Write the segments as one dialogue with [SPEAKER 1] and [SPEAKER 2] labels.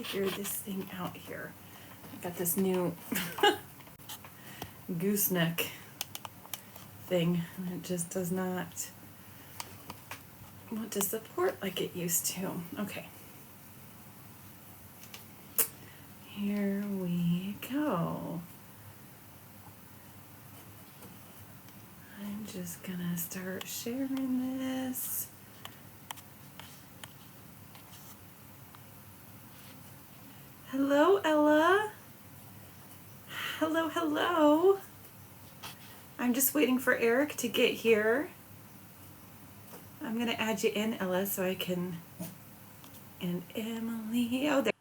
[SPEAKER 1] figure this thing out here. I got this new gooseneck thing, and it just does not want to support like it used to. Okay. Here we go. I'm just gonna start sharing this. Hello, Ella. Hello, hello. I'm just waiting for Eric to get here. I'm gonna add you in, Ella, so I can, and Emily, oh, there.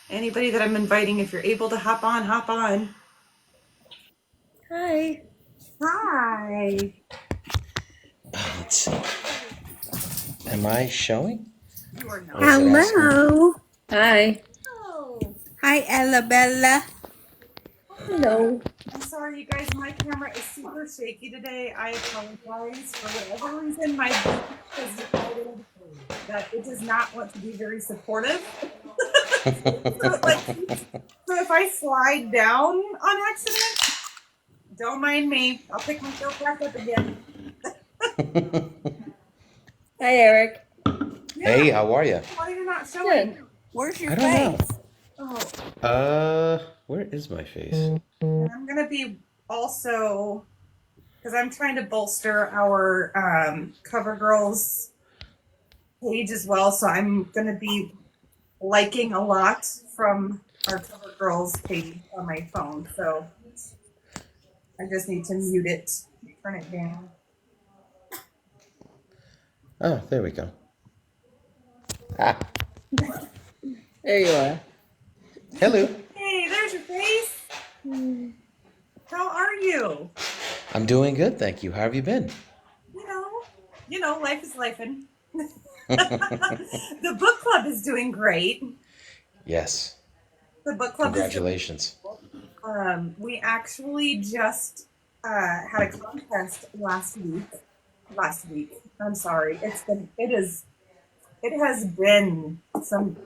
[SPEAKER 1] Anybody that I'm inviting, if you're able to hop on, hop on.
[SPEAKER 2] Hi.
[SPEAKER 1] Hi.
[SPEAKER 3] Let's see. Am I showing?
[SPEAKER 1] You are not.
[SPEAKER 3] Or is it asking?
[SPEAKER 4] Hello.
[SPEAKER 2] Hi.
[SPEAKER 1] Oh,
[SPEAKER 4] Hi, Ella Bella.
[SPEAKER 2] Hello.
[SPEAKER 1] I'm sorry, you guys. My camera is super shaky today. I apologize. For whatever reason, my Bluetooth has decided that it does not want to be very supportive. So if I slide down on accident, don't mind me. I'll pick myself back up again.
[SPEAKER 2] Hi, Eric.
[SPEAKER 1] Yeah.
[SPEAKER 3] Hey, how are you?
[SPEAKER 1] Why are you not showing?
[SPEAKER 2] Good.
[SPEAKER 4] Where's your
[SPEAKER 3] I don't know.
[SPEAKER 4] face?
[SPEAKER 1] Oh,
[SPEAKER 3] Where is my face?
[SPEAKER 1] and I'm gonna be also because I'm trying to bolster our Cover Girls page as well. So I'm gonna be liking a lot from our Cover Girls page on my phone. So I just need to mute it, turn it down.
[SPEAKER 3] Oh, there we go. Ah,
[SPEAKER 2] There you are.
[SPEAKER 3] hello.
[SPEAKER 1] Hey, there's your face. How are you?
[SPEAKER 3] I'm doing good, thank you. How have you been?
[SPEAKER 1] Life is lifing. The book club is doing great.
[SPEAKER 3] Yes.
[SPEAKER 1] The book club is doing.
[SPEAKER 3] Congratulations.
[SPEAKER 1] We actually just had a contest last week. Last week. I'm sorry. It has been some.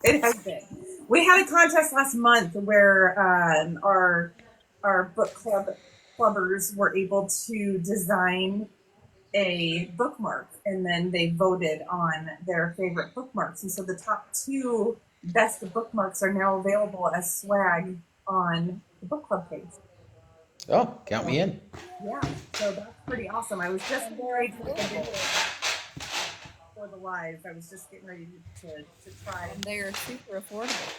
[SPEAKER 1] It has been. We had a contest last month where our book clubbers were able to design a bookmark, and then they voted on their favorite bookmarks. And so the top two best bookmarks are now available as swag on the book club page.
[SPEAKER 3] Oh, count me in.
[SPEAKER 1] Yeah, so that's pretty awesome. I was just getting ready to make a video for the live. I was just getting ready to try.
[SPEAKER 4] And they are super affordable.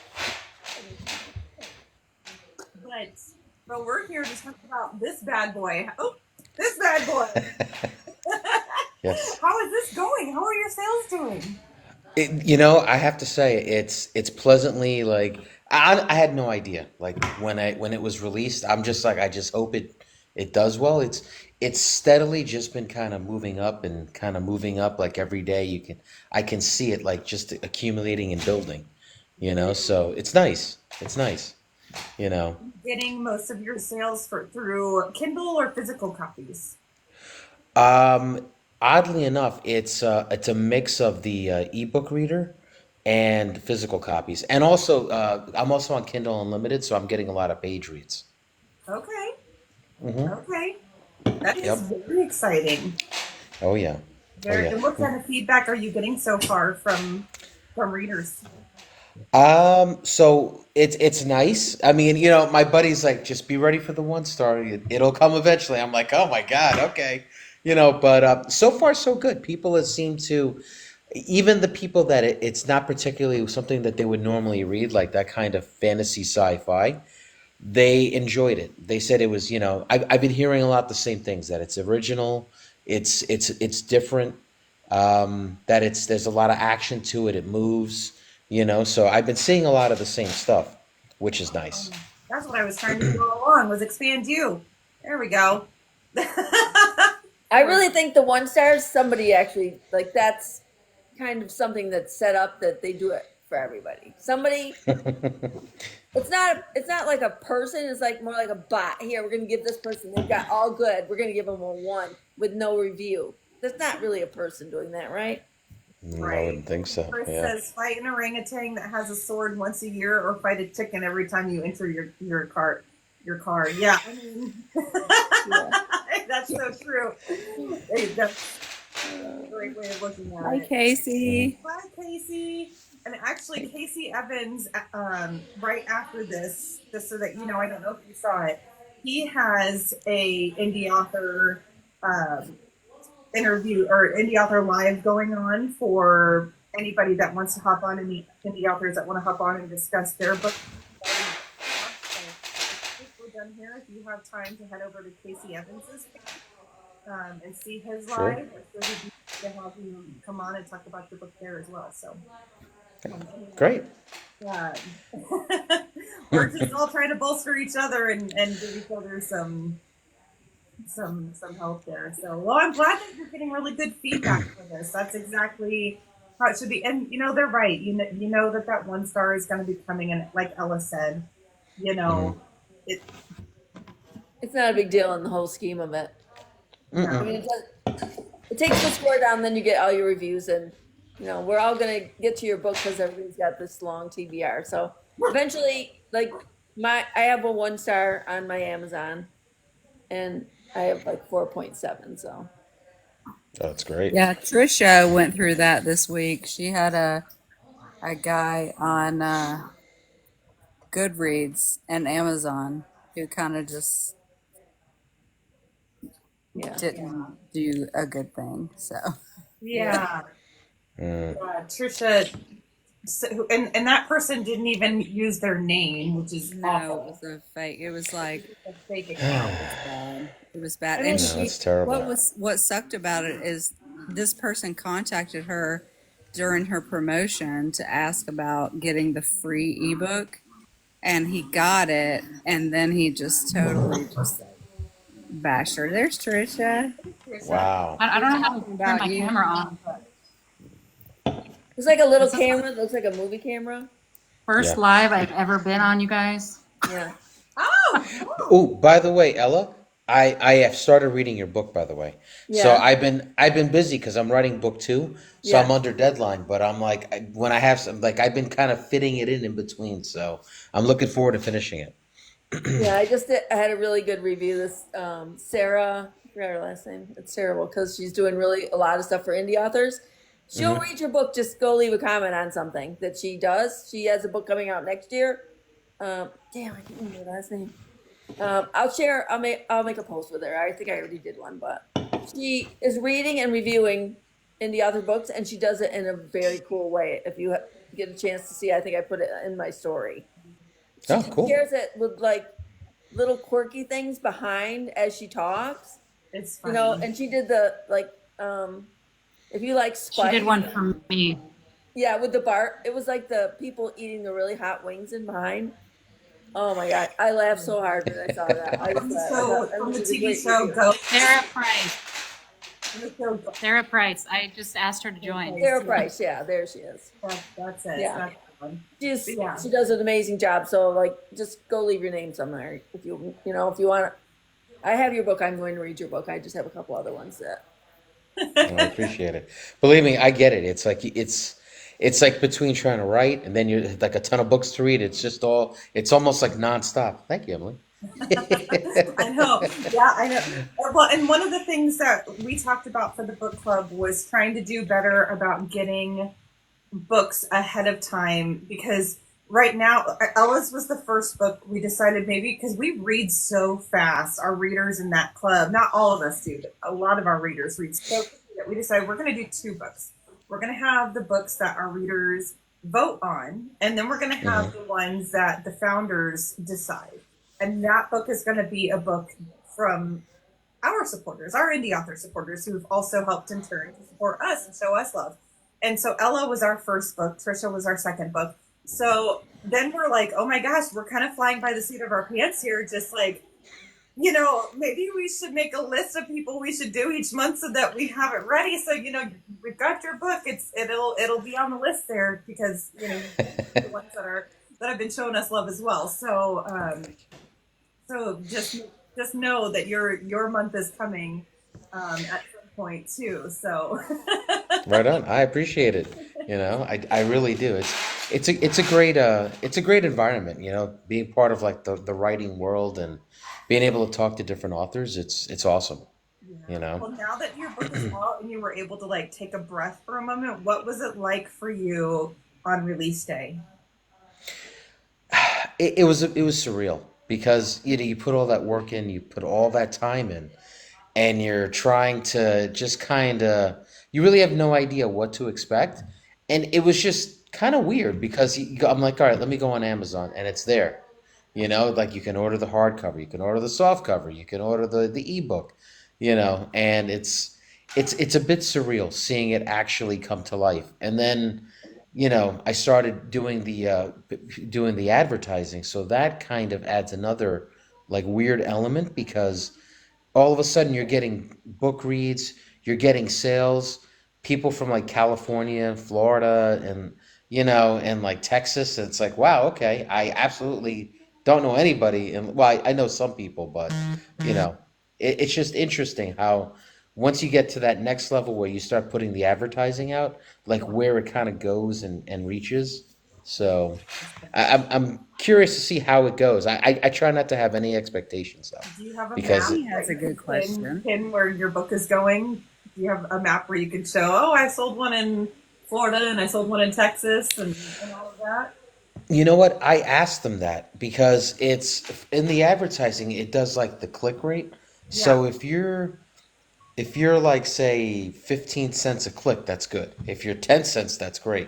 [SPEAKER 1] But we're here to talk about this bad boy. Oh, this bad boy.
[SPEAKER 3] Yes.
[SPEAKER 1] How is this going? How are your sales doing?
[SPEAKER 3] I have to say it's pleasantly like I had no idea. Like when it was released, I'm just like I just hope it does well. It's steadily just been kind of moving up and kind of moving up like every day I can see it like just accumulating and building, so it's nice. It's nice, you know.
[SPEAKER 1] Getting most of your sales through Kindle or physical copies?
[SPEAKER 3] Um, Oddly enough, it's a mix of the ebook reader and physical copies, and also I'm also on Kindle Unlimited, so I'm getting a lot of page reads.
[SPEAKER 1] Okay,
[SPEAKER 3] Hmm.
[SPEAKER 1] okay. That is
[SPEAKER 3] Yep.
[SPEAKER 1] very exciting.
[SPEAKER 3] Oh yeah. Oh
[SPEAKER 1] Very.
[SPEAKER 3] yeah.
[SPEAKER 1] And what kind of feedback are you getting so far from readers?
[SPEAKER 3] So it's nice. I mean, my buddy's like, just be ready for the one star. It'll come eventually. I'm like, oh my God, okay. But so far so good. People have seemed to, even the people that it's not particularly something that they would normally read, like that kind of fantasy sci-fi, they enjoyed it. They said it was, I've been hearing a lot the same things, that it's original, it's different, that there's a lot of action to it. It moves, So I've been seeing a lot of the same stuff, which is nice.
[SPEAKER 1] That's what I was trying to do all along, was expand you. There we go.
[SPEAKER 2] I really think the 1 stars, somebody actually, like, that's kind of something that's set up that they do it for everybody. Somebody, it's not like a person, it's like more like a bot. Here, we're gonna give this person, they've got all good, we're gonna give them a 1 with no review. That's not really a person doing that, right?
[SPEAKER 3] I wouldn't think so.
[SPEAKER 1] Chris
[SPEAKER 3] Yeah.
[SPEAKER 1] says fight an orangutan that has a sword once a year, or fight a chicken every time you enter your car. Your car. Yeah, I mean, that's so true. That's a great way of looking at
[SPEAKER 4] Hi,
[SPEAKER 1] it.
[SPEAKER 4] Casey.
[SPEAKER 1] Hi, Casey. And actually, Casey Evans, right after this, just so that you know, I don't know if you saw it, he has a indie author interview or indie author live going on for anybody that wants to hop on, any indie authors that want to hop on and discuss their book. We're done here. If you have time to head over to Casey Evans's page and see his
[SPEAKER 3] Sure.
[SPEAKER 1] live, we'd be to have you come on and talk about your book there as well. So
[SPEAKER 3] Great.
[SPEAKER 1] we're just all trying to bolster each other and give each other some help there. So, well, I'm glad that you're getting really good feedback for this. That's exactly how it should be. And you know, they're right. You know that 1 star is going to be coming, and like Ella said, you know,
[SPEAKER 2] It's not a big deal in the whole scheme of it. I
[SPEAKER 3] Mm-mm.
[SPEAKER 2] mean, it takes the score down, then you get all your reviews, and you know we're all gonna get to your book because everybody's got this long TBR. So eventually, like I have a 1 star on my Amazon, and I have like 4.7. So
[SPEAKER 3] Oh, that's great.
[SPEAKER 4] Yeah, Trisha went through that this week. She had a guy on Goodreads and Amazon who kind of just
[SPEAKER 2] yeah,
[SPEAKER 4] didn't do a good thing. So
[SPEAKER 1] yeah.
[SPEAKER 3] Mm.
[SPEAKER 1] Trisha, and that person didn't even use their name, which is
[SPEAKER 4] no,
[SPEAKER 1] awful.
[SPEAKER 4] it was a fake. It was like
[SPEAKER 1] A fake account.
[SPEAKER 4] bad. It was bad.
[SPEAKER 2] I mean,
[SPEAKER 4] And
[SPEAKER 3] No, that's terrible.
[SPEAKER 4] what sucked about it is this person contacted her during her promotion to ask about getting the free ebook, and he got it, and then he just totally just bashed her. There's Trisha.
[SPEAKER 3] Wow.
[SPEAKER 5] I don't know how to
[SPEAKER 4] Talking
[SPEAKER 5] turn
[SPEAKER 4] about
[SPEAKER 5] my
[SPEAKER 4] you.
[SPEAKER 5] camera on, but
[SPEAKER 2] it's like a little camera that looks like a movie camera.
[SPEAKER 5] first
[SPEAKER 3] Yeah.
[SPEAKER 5] live I've ever been on, you guys.
[SPEAKER 2] Yeah.
[SPEAKER 1] Oh,
[SPEAKER 3] Oh, by the way, Ella, I have started reading your book, by the way. So
[SPEAKER 2] Yeah.
[SPEAKER 3] I've been busy because I'm writing book 2, so I'm
[SPEAKER 2] Yeah.
[SPEAKER 3] under deadline. But I'm like, when I have some, like I've been kind of fitting it in between. So I'm looking forward to finishing it.
[SPEAKER 2] Yeah, I had a really good review. This Sarah, I forgot her last name. It's terrible because she's doing really a lot of stuff for indie authors. She'll read your book. Just go leave a comment on something that she does. She has a book coming out next year. Damn, I can't remember her last name. I'll share. I'll make a post with her. I think I already did one, but she is reading and reviewing indie author books, and she does it in a very cool way. If you get a chance to see, I think I put it in my story.
[SPEAKER 3] Oh, cool.
[SPEAKER 2] Shares it with like little quirky things behind as she talks,
[SPEAKER 1] it's
[SPEAKER 2] you
[SPEAKER 1] funny.
[SPEAKER 2] know. And she did the like, if you like
[SPEAKER 5] She
[SPEAKER 2] Spike,
[SPEAKER 5] did one for me.
[SPEAKER 2] yeah, with the bar. It was like the people eating the really hot wings in behind. Oh my god, I laughed so hard when I saw that.
[SPEAKER 1] So from the TV show Ghost.
[SPEAKER 5] Sarah Price.
[SPEAKER 1] From the show Ghost.
[SPEAKER 5] Sarah Price. I just asked her to join.
[SPEAKER 2] Sarah Price, yeah, there she is.
[SPEAKER 1] That's it.
[SPEAKER 2] Yeah.
[SPEAKER 1] That's the one. Yeah.
[SPEAKER 2] She does an amazing job. So like, just go leave your name somewhere if you if you want. I have your book. I'm going to read your book. I just have a couple other ones that.
[SPEAKER 3] I appreciate it. Believe me, I get it. It's like between trying to write and then you're like a ton of books to read. It's almost like nonstop. Thank you, Emily.
[SPEAKER 1] I know. Yeah, I know. Well, and one of the things that we talked about for the book club was trying to do better about getting books ahead of time, because right now Ella's was the first book we decided, maybe because we read so fast, our readers in that club, not all of us do, but a lot of our readers read so quickly that we decided we're going to do 2 books. We're going to have the books that our readers vote on, and then we're going to have the ones that the founders decide. And that book is going to be a book from our supporters, our indie author supporters, who've also helped in turn to support us and show us love. And so Ella was our first book. Trisha was our second book. So then we're like, oh my gosh, we're kind of flying by the seat of our pants here. Just like, maybe we should make a list of people we should do each month so that we have it ready. So, we've got your book. It'll be on the list there because, the ones that have been showing us love as well. So, so just know that your month is coming, at some point too. So
[SPEAKER 3] Right on. I appreciate it. I really do. It's a great environment. Being part of like the writing world and being able to talk to different authors. It's awesome. You
[SPEAKER 1] Yeah.
[SPEAKER 3] know.
[SPEAKER 1] Well, now that your book is out and you were able to like take a breath for a moment, what was it like for you on release day?
[SPEAKER 3] It was surreal because you put all that work in, you put all that time in, and you're trying to just kind of you really have no idea what to expect, and it was just kind of weird because I'm like, all right, let me go on Amazon, and it's there. Like you can order the hardcover, you can order the soft cover, you can order the ebook, and it's a bit surreal seeing it actually come to life. And then, I started doing the advertising, so that kind of adds another like weird element because all of a sudden you're getting book reads, you're getting sales, people from like California, Florida, and like Texas. And it's like, wow, okay, I absolutely don't know anybody, and well, I know some people, but you know, it's just interesting how once you get to that next level where you start putting the advertising out, like where it kind of goes and reaches. So I'm curious to see how it goes. I try not to have any expectations though,
[SPEAKER 1] Do you have a
[SPEAKER 3] because
[SPEAKER 1] map
[SPEAKER 4] He has
[SPEAKER 1] that
[SPEAKER 4] a
[SPEAKER 1] you
[SPEAKER 4] good
[SPEAKER 1] could
[SPEAKER 4] question.
[SPEAKER 1] pin where your book is going? Do you have a map where you could show, oh, I sold one in Florida and I sold one in Texas and all of that?
[SPEAKER 3] you know what? I asked them that because it's in the advertising, it does like the click rate.
[SPEAKER 1] Yeah.
[SPEAKER 3] So if you're like say 15 cents a click, that's good. If you're 10 cents, that's great.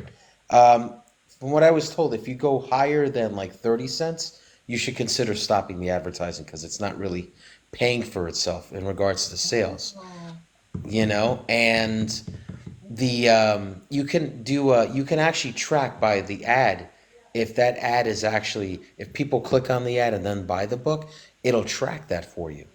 [SPEAKER 3] Um, from what I was told, if you go higher than like 30 cents, you should consider stopping the advertising because it's not really paying for itself in regards to sales,
[SPEAKER 1] Oh,
[SPEAKER 3] and the you can actually track by the ad if that ad is actually if people click on the ad and then buy the book, it'll track that for you,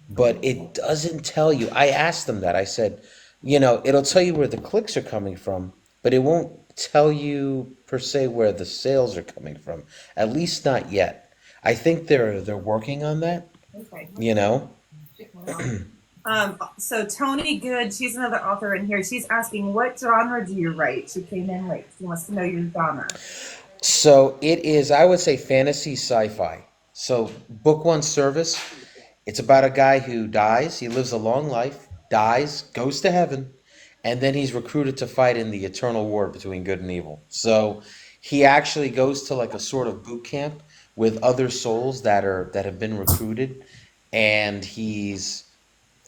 [SPEAKER 3] but it doesn't tell you. I asked them that. I said, it'll tell you where the clicks are coming from, but it won't tell you per se where the sales are coming from, at least not yet. I think they're working on that,
[SPEAKER 1] okay.
[SPEAKER 3] you know
[SPEAKER 1] Wow. So Tony Good, she's another author in here. She's asking, what genre do you write? She came in late. She wants to know your genre.
[SPEAKER 3] So it is, I would say, fantasy sci-fi. So book one service, it's about a guy who dies. He lives a long life, dies, goes to heaven, and then he's recruited to fight in the eternal war between good and evil. So he actually goes to like a sort of boot camp with other souls that have been recruited, and he's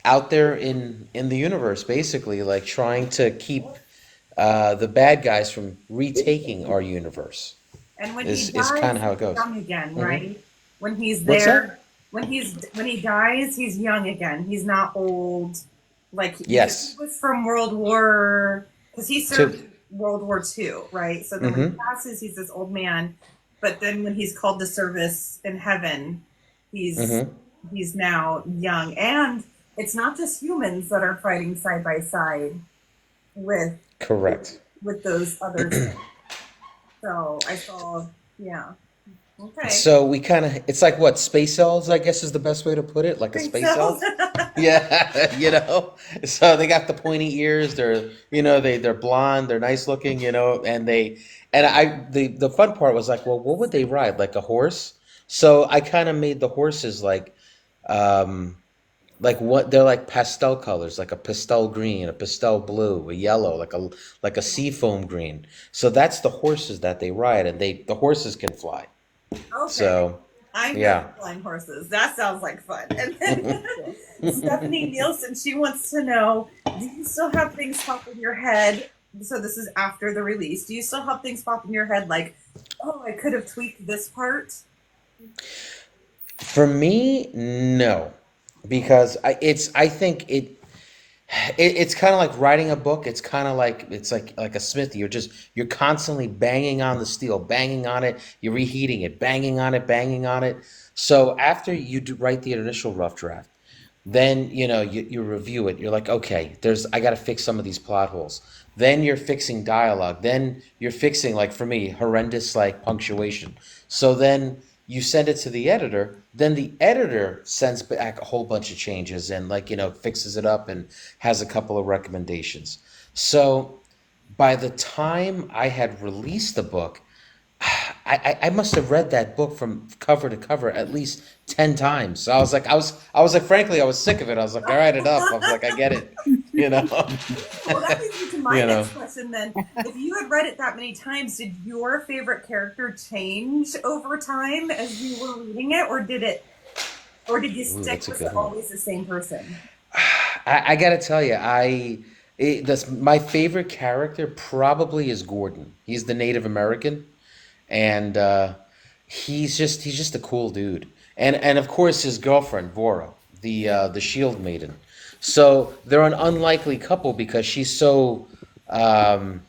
[SPEAKER 3] out there in the universe, basically, like trying to keep the bad guys from retaking our universe.
[SPEAKER 1] And when he
[SPEAKER 3] Is kind
[SPEAKER 1] dies,
[SPEAKER 3] of how
[SPEAKER 1] he's
[SPEAKER 3] it goes.
[SPEAKER 1] young again,
[SPEAKER 3] Hmm.
[SPEAKER 1] right? When he's
[SPEAKER 3] What's
[SPEAKER 1] there,
[SPEAKER 3] that?
[SPEAKER 1] when he dies, he's young again. He's not old, like because he
[SPEAKER 3] Yes.
[SPEAKER 1] was from World War, because he served
[SPEAKER 3] Two.
[SPEAKER 1] World War II, right? So then when he
[SPEAKER 3] Mm-hmm.
[SPEAKER 1] passes, he's this old man. But then when he's called to service in heaven, he's
[SPEAKER 3] Mm-hmm.
[SPEAKER 1] he's now young, and it's not just humans that are fighting side by side with
[SPEAKER 3] Correct.
[SPEAKER 1] those other things. So I saw, yeah, okay.
[SPEAKER 3] So we kind of, it's like what, space elves, I guess is the best way to put it, like a
[SPEAKER 1] Think
[SPEAKER 3] space
[SPEAKER 1] so.
[SPEAKER 3] elf. Yeah, So they got the pointy ears. They're blonde. They're nice looking. The fun part was like, well, what would they ride? Like a horse? So I kind of made the horses um, like what they're like pastel colors, like a pastel green, a pastel blue, a yellow, like a seafoam green. So that's the horses that they ride, and the horses can fly.
[SPEAKER 1] Okay.
[SPEAKER 3] So
[SPEAKER 1] I'm good
[SPEAKER 3] yeah.
[SPEAKER 1] at flying horses. That sounds like fun. And then Stephanie Nielsen, she wants to know, do you still have things pop in your head? So this is after the release. Do you still have things pop in your head like, oh, I could have tweaked this part?
[SPEAKER 3] For me, no, because I think it's kind of like writing a book. It's like a smithy. You're constantly banging on the steel, banging on it. You're reheating it, banging on it, banging on it. So after you write the initial rough draft, then you review it. You're like, okay, I got to fix some of these plot holes. Then you're fixing dialogue. Then you're fixing, like for me, horrendous like punctuation. So then you send it to the editor. Then the editor sends back a whole bunch of changes and, like, fixes it up and has a couple of recommendations. So by the time I had released the book, I must have read that book from cover to cover at least 10 times. So I was like, frankly, I was sick of it. I was like, all right, enough. I was like, I get it, you know,
[SPEAKER 1] Well, that leads me to my
[SPEAKER 3] you know.
[SPEAKER 1] next question then. If you had read it that many times, did your favorite character change over time as you were reading it, or did you
[SPEAKER 3] Ooh,
[SPEAKER 1] stick
[SPEAKER 3] that's a
[SPEAKER 1] with
[SPEAKER 3] good one.
[SPEAKER 1] always the same person?
[SPEAKER 3] I gotta tell you, my favorite character probably is Gordon. He's the Native American, and he's just a cool dude. And of course his girlfriend Vora, the Shield Maiden. So they're an unlikely couple because um,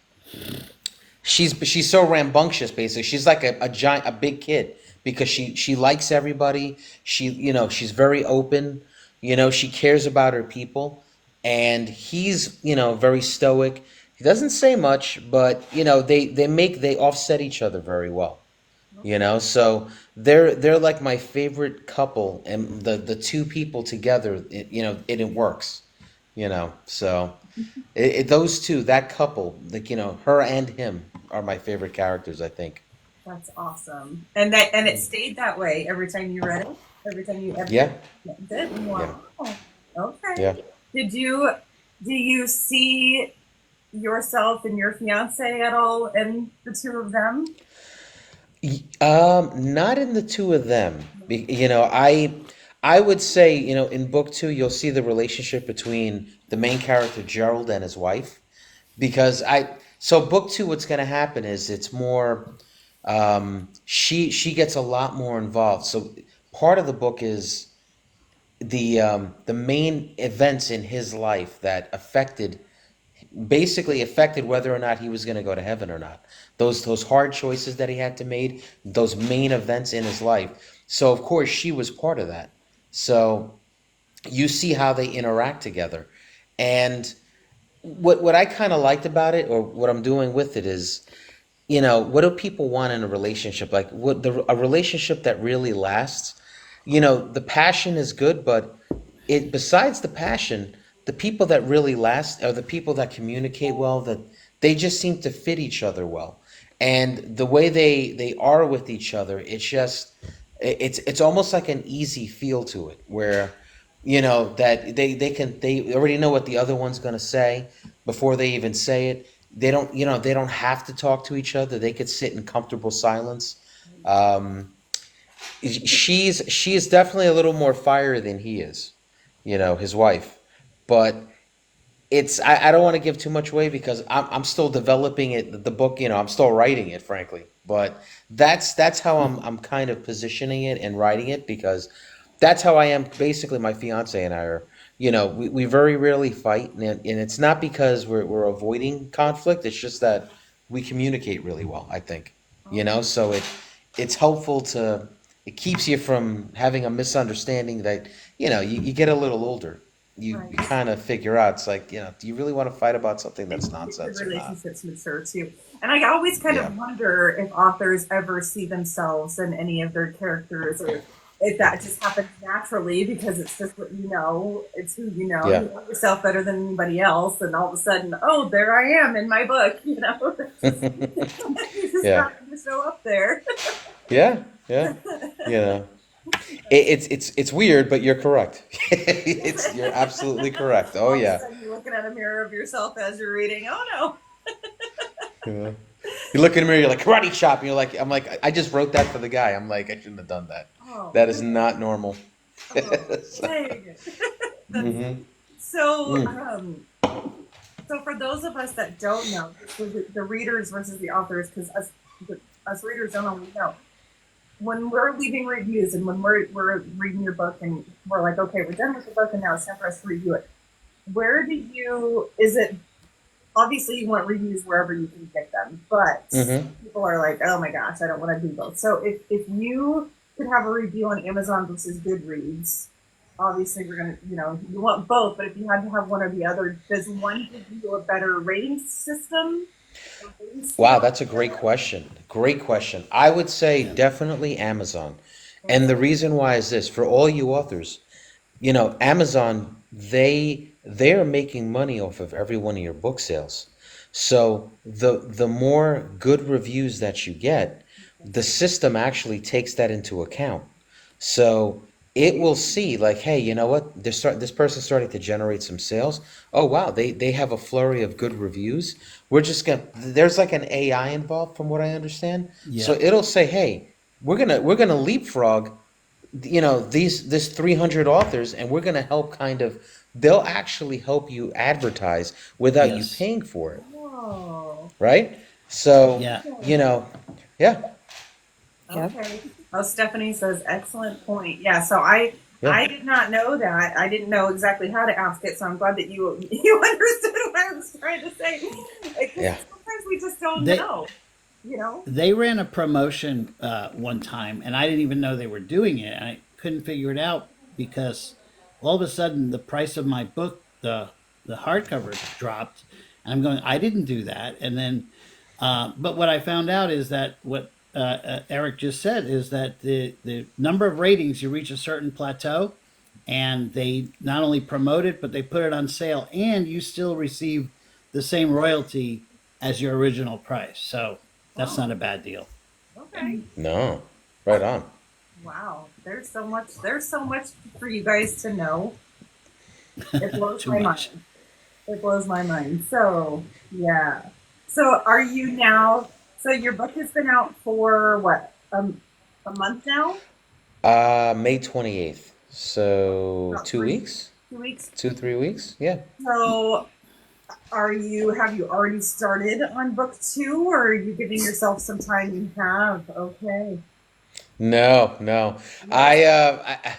[SPEAKER 3] she's so rambunctious. Basically, she's like a giant, a big kid because she likes everybody. She's very open. She cares about her people, and he's very stoic. He doesn't say much, but they offset each other very well. So they're like my favorite couple, and the two people together, it works. So those two, that couple, like her and him, are my favorite characters, I think.
[SPEAKER 1] That's awesome. And it stayed that way every time you read it? Every time you ever
[SPEAKER 3] Yeah,
[SPEAKER 1] did?
[SPEAKER 3] yeah,
[SPEAKER 1] Wow. Okay.
[SPEAKER 3] yeah.
[SPEAKER 1] Do you see yourself and your fiance at all in the two of them?
[SPEAKER 3] Not in the two of them. I would say, in book two, you'll see the relationship between the main character Gerald and his wife. So book two, what's going to happen is it's more, she gets a lot more involved. So part of the book is the main events in his life that basically affected whether or not he was going to go to heaven or not. Those hard choices that he had to make, those main events in his life. So of course she was part of that. So you see how they interact together. And what I kind of liked about it, or what I'm doing with it, is what do people want in a relationship? Like a relationship that really lasts. The passion is good, but besides the passion, the people that really last are the people that communicate well, that they just seem to fit each other well. And the way they are with each other, it's almost like an easy feel to it, where that they already know what the other one's going to say before they even say it. They don't have to talk to each other. They could sit in comfortable silence. um, she is definitely a little more fire than he is, his wife. But I don't want to give too much away because I'm still developing it, the book. I'm still writing it, frankly. But that's how I'm kind of positioning it and writing it, because that's how I am. Basically, my fiance and I are. We very rarely fight, and it's not because we're avoiding conflict. It's just that we communicate really well, I think. So it's helpful to it keeps you from having a misunderstanding that you get a little older. You
[SPEAKER 1] Right.
[SPEAKER 3] kind of figure out, it's like, do you really want to fight about something that's
[SPEAKER 1] The
[SPEAKER 3] nonsense or not?
[SPEAKER 1] relationships mature too. And I always kind
[SPEAKER 3] Yeah.
[SPEAKER 1] of wonder if authors ever see themselves in any of their characters, or if that just happens naturally because it's just what you know, it's who you know.
[SPEAKER 3] Yeah.
[SPEAKER 1] You know yourself better than anybody else, and all of a sudden, oh, there I am in my book, you just
[SPEAKER 3] Yeah.
[SPEAKER 1] happen to show up there.
[SPEAKER 3] Yeah. Yeah. It's weird, but you're correct. You're absolutely correct. Oh
[SPEAKER 1] All of a
[SPEAKER 3] yeah.
[SPEAKER 1] sudden, you're looking at a mirror of yourself as you're reading. Oh no.
[SPEAKER 3] Yeah. You look in the mirror, you're like karate chop, and I'm like, I just wrote that for the guy. I'm like, I shouldn't have done that.
[SPEAKER 1] Oh,
[SPEAKER 3] That is not normal.
[SPEAKER 1] oh, dang.
[SPEAKER 3] Hmm.
[SPEAKER 1] So,
[SPEAKER 3] Mm.
[SPEAKER 1] so for those of us that don't know, the readers versus the authors, because us readers don't always know. When we're leaving reviews and when we're reading your book and we're like, okay, we're done with the book and now it's time for us to review it. Is it, obviously you want reviews wherever you can get them, but
[SPEAKER 3] Hmm.
[SPEAKER 1] people are like, oh my gosh, I don't want to do both. So if you could have a review on Amazon versus Goodreads, obviously we're going to, you want both, but if you had to have one or the other, does one give you a better rating system? Or rating
[SPEAKER 3] Wow,
[SPEAKER 1] scale?
[SPEAKER 3] that's a great question. Great question. I would say definitely Amazon. And the reason why is this: for all you authors, Amazon, they are making money off of every one of your book sales. So the more good reviews that you get, the system actually takes that into account. So it will see like, hey, you know what? This person's starting to generate some sales. Oh wow, they have a flurry of good reviews. We're just gonna there's like an AI involved from what I understand. So
[SPEAKER 6] Yeah.
[SPEAKER 3] it'll say, hey, we're gonna leapfrog, this 300 authors, and we're gonna help kind of they'll actually help you advertise without you
[SPEAKER 6] Yes.
[SPEAKER 3] paying for it,
[SPEAKER 1] Oh,
[SPEAKER 3] right? So,
[SPEAKER 6] Yeah.
[SPEAKER 3] you know, yeah,
[SPEAKER 2] Yep.
[SPEAKER 1] okay. Oh, Stephanie says, excellent point. Yeah, so I
[SPEAKER 3] yeah,
[SPEAKER 1] did not know that. I didn't know exactly how to ask it, so I'm glad that you you understood what I was trying to say. Because
[SPEAKER 3] yeah.
[SPEAKER 1] sometimes we just don't
[SPEAKER 6] They
[SPEAKER 1] know, you know?
[SPEAKER 6] they ran a promotion one time, and I didn't even know they were doing it. I couldn't figure it out because all of a sudden the price of my book, the hardcover, dropped, and I'm going, I didn't do that. And then, but what I found out is that what Eric just said is that the number of ratings, you reach a certain plateau, and they not only promote it but they put it on sale, and you still receive the same royalty as your original price. So that's
[SPEAKER 1] Oh,
[SPEAKER 6] not a bad deal.
[SPEAKER 1] okay.
[SPEAKER 3] No, right on.
[SPEAKER 1] Wow. There's so much for you guys to know. It blows
[SPEAKER 6] Too
[SPEAKER 1] my
[SPEAKER 6] much.
[SPEAKER 1] mind. It blows my mind. So, yeah. So, are you now? So, your book has been out for what? A month now?
[SPEAKER 3] May 28th. So
[SPEAKER 1] About
[SPEAKER 3] two
[SPEAKER 1] three,
[SPEAKER 3] weeks,
[SPEAKER 1] 2 weeks.
[SPEAKER 3] 3 weeks. Yeah.
[SPEAKER 1] So, have you already started on book two, or are you giving yourself some time? You have. Okay.
[SPEAKER 3] No, no.
[SPEAKER 1] Yes.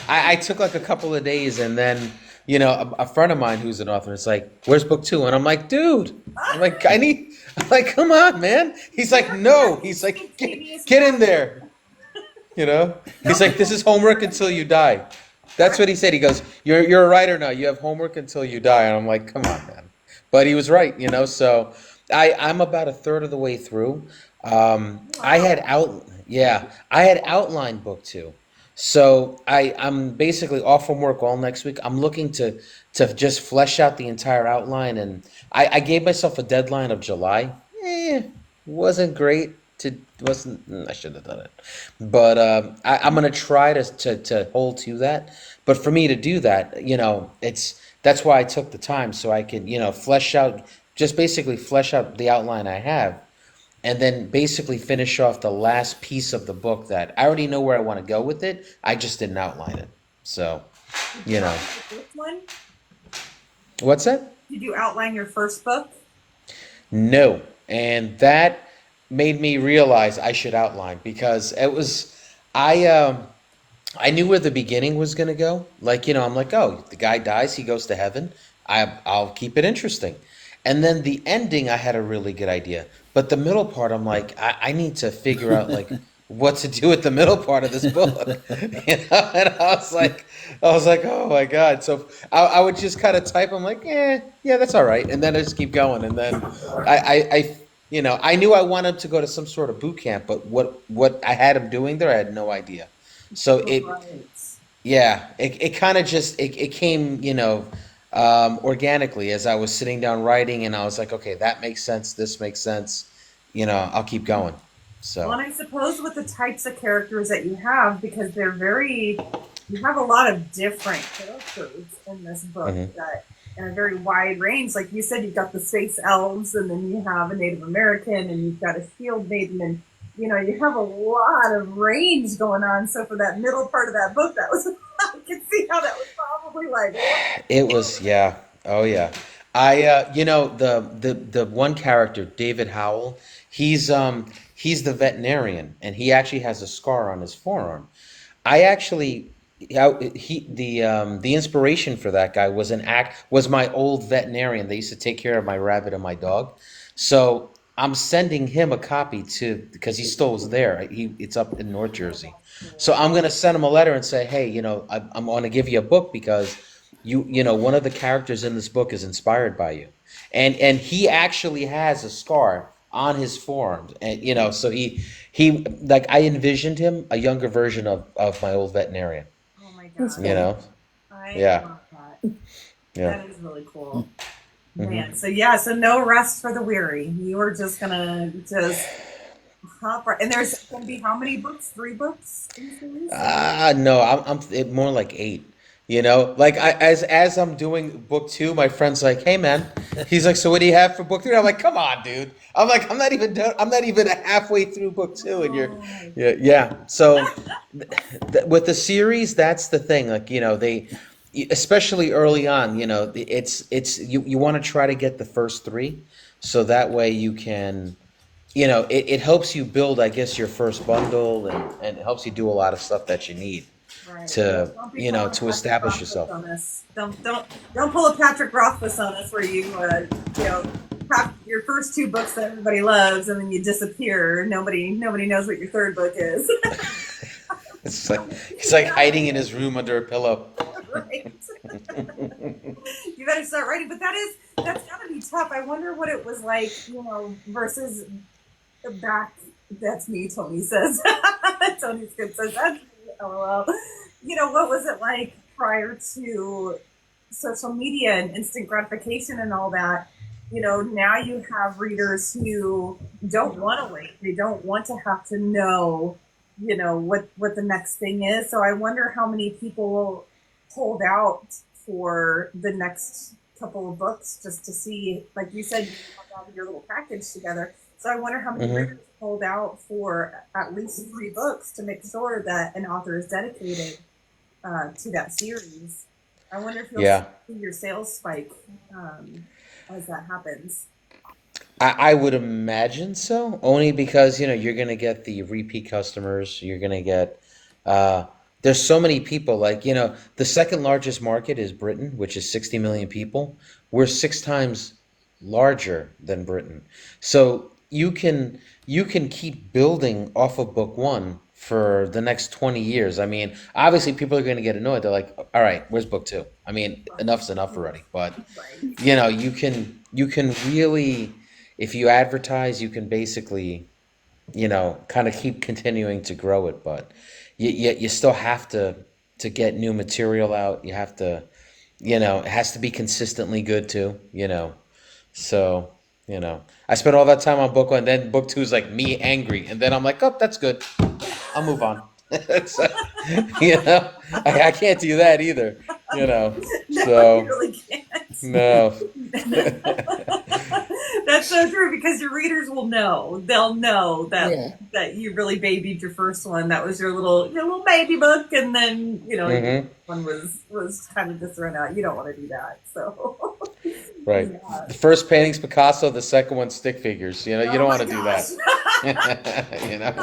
[SPEAKER 3] I took like a couple of days, and then a friend of mine who's an author is like, "Where's book two?" And I'm like, "Dude, I'm like, I'm like, come on, man." He's like, "No." He's like,
[SPEAKER 1] Instantaneous
[SPEAKER 3] get in
[SPEAKER 1] reaction.
[SPEAKER 3] there." He's
[SPEAKER 1] Nope.
[SPEAKER 3] like, "This is homework until you die." That's what he said. He goes, "You're a writer now. You have homework until you die." And I'm like, "Come on, man." But he was right. So I'm about a third of the way through.
[SPEAKER 1] Wow.
[SPEAKER 3] I had outlined book two. So I'm basically off from work all next week. I'm looking to just flesh out the entire outline, and I gave myself a deadline of July. Wasn't great. I shouldn't have done it, but I'm gonna try to hold to that. But for me to do that, that's why I took the time so I could flesh out the outline I have, and then basically finish off the last piece of the book that I already know where I want to go with it. I just didn't outline it. So,
[SPEAKER 1] Did you
[SPEAKER 3] you know,
[SPEAKER 1] outline the first one?
[SPEAKER 3] what's that?
[SPEAKER 1] Did you outline your first book?
[SPEAKER 3] No. And that made me realize I should outline because I I knew where the beginning was going to go. Like, I'm like, oh, the guy dies, he goes to heaven. I'll keep it interesting. And then the ending, I had a really good idea. But the middle part, I'm like, I need to figure out like what to do with the middle part of this book. And I was like, oh my God. So I would just kind of type. I'm like, yeah, that's all right. And then I just keep going. And then I knew I wanted to go to some sort of boot camp, but what I had him doing there, I had no idea. So
[SPEAKER 1] Right.
[SPEAKER 3] it kind of just it came, organically as I was sitting down writing, and I was like, okay, that makes sense. This makes sense. I'll keep going.
[SPEAKER 1] Well,
[SPEAKER 3] So,
[SPEAKER 1] and I suppose with the types of characters that you have, because you have a lot of different characters in this book
[SPEAKER 3] mhm.
[SPEAKER 1] that, in a very wide range. Like you said, you've got the space elves, and then you have a Native American, and you've got a shield maiden, and you have a lot of range going on. So for that middle part of that book, that was I could see how that was probably like,
[SPEAKER 3] It was, yeah. Oh yeah. The one character, David Howell, he's the veterinarian, and he actually has a scar on his forearm. I actually, the inspiration for that guy was my old veterinarian. They used to take care of my rabbit and my dog. So I'm sending him a copy because he still was there. It's up in North Jersey. So I'm gonna send him a letter and say, hey, I'm gonna give you a book because one of the characters in this book is inspired by you, and he actually has a scar on his forearm, and so he like I envisioned him a younger version of my old veterinarian.
[SPEAKER 1] oh my
[SPEAKER 2] That's
[SPEAKER 1] god,
[SPEAKER 3] You
[SPEAKER 2] cool.
[SPEAKER 3] know,
[SPEAKER 1] I
[SPEAKER 3] yeah.
[SPEAKER 1] love that.
[SPEAKER 3] Yeah.
[SPEAKER 1] That is really cool.
[SPEAKER 3] Mhm.
[SPEAKER 1] Man, so yeah, so no rest for the weary. You are just gonna just hop right. And there's gonna be how many books? 3 books in the series?
[SPEAKER 3] No, more like 8. You know, like as I'm doing book 2, my friend's like, "Hey, man," he's like, "So what do you have for book 3?" I'm like, "Come on, dude." I'm like, "I'm not even done. I'm not even halfway through book 2, and you're,
[SPEAKER 1] Oh,
[SPEAKER 3] yeah, yeah." So with the series, that's the thing. Like, especially early on, you want to try to get the first 3, so that way you can, it helps you build, I guess, your first bundle, and it helps you do a lot of stuff that you need
[SPEAKER 1] right.
[SPEAKER 3] to,
[SPEAKER 1] Don't be pulling a
[SPEAKER 3] to
[SPEAKER 1] Patrick
[SPEAKER 3] establish
[SPEAKER 1] Rothfuss
[SPEAKER 3] yourself.
[SPEAKER 1] on us. Don't pull a Patrick Rothfuss on us where you know have your first 2 books that everybody loves and then you disappear. Nobody knows what your third book is.
[SPEAKER 3] It's like he's like hiding in his room under a pillow.
[SPEAKER 1] Right. You better start writing. But that's gotta be tough. I wonder what it was like, versus back. That's me, Tony says. Tony Skip says that's me. LOL. What was it like prior to social media and instant gratification and all that? Now you have readers who don't want to wait. They don't want to have to know, what the next thing is. So I wonder how many people will hold out for the next couple of books just to see, like you said, you have your little package together. So I wonder how many
[SPEAKER 3] Hmm.
[SPEAKER 1] readers hold out for at least 3 books to make sure that an author is dedicated to that series. I wonder if you'll see
[SPEAKER 3] Yeah.
[SPEAKER 1] your sales spike as that happens.
[SPEAKER 3] I would imagine so, only because you're gonna get the repeat customers. You're gonna get uh, there's so many people. Like, the second largest market is Britain, which is 60 million people. We're 6 times larger than Britain, so you can keep building off of book 1 for the next 20 years. I mean, obviously, people are gonna get annoyed. They're like, "All right, where's book 2?" I mean, enough's enough already. But
[SPEAKER 1] Right.
[SPEAKER 3] you can really, if you advertise, you can basically, kind of keep continuing to grow it. But you still have to get new material out. You have to, it has to be consistently good too. So, I spent all that time on book 1, then book 2 is like me angry, and then I'm like, "Oh, that's good. I'll move on." So, I can't do that either.
[SPEAKER 1] No, you
[SPEAKER 3] So
[SPEAKER 1] really can't.
[SPEAKER 3] no.
[SPEAKER 1] That's so true because your readers will know. They'll know that
[SPEAKER 2] Yeah.
[SPEAKER 1] you really babied your first one. That was your little baby book, and then your
[SPEAKER 3] Hmm.
[SPEAKER 1] one was kind of just thrown out. You don't want to do that. So
[SPEAKER 3] Right.
[SPEAKER 1] yeah.
[SPEAKER 3] The first painting's Picasso, the second one's stick figures. You
[SPEAKER 1] Oh
[SPEAKER 3] don't
[SPEAKER 1] my
[SPEAKER 3] want to do
[SPEAKER 1] gosh.
[SPEAKER 3] that. You know?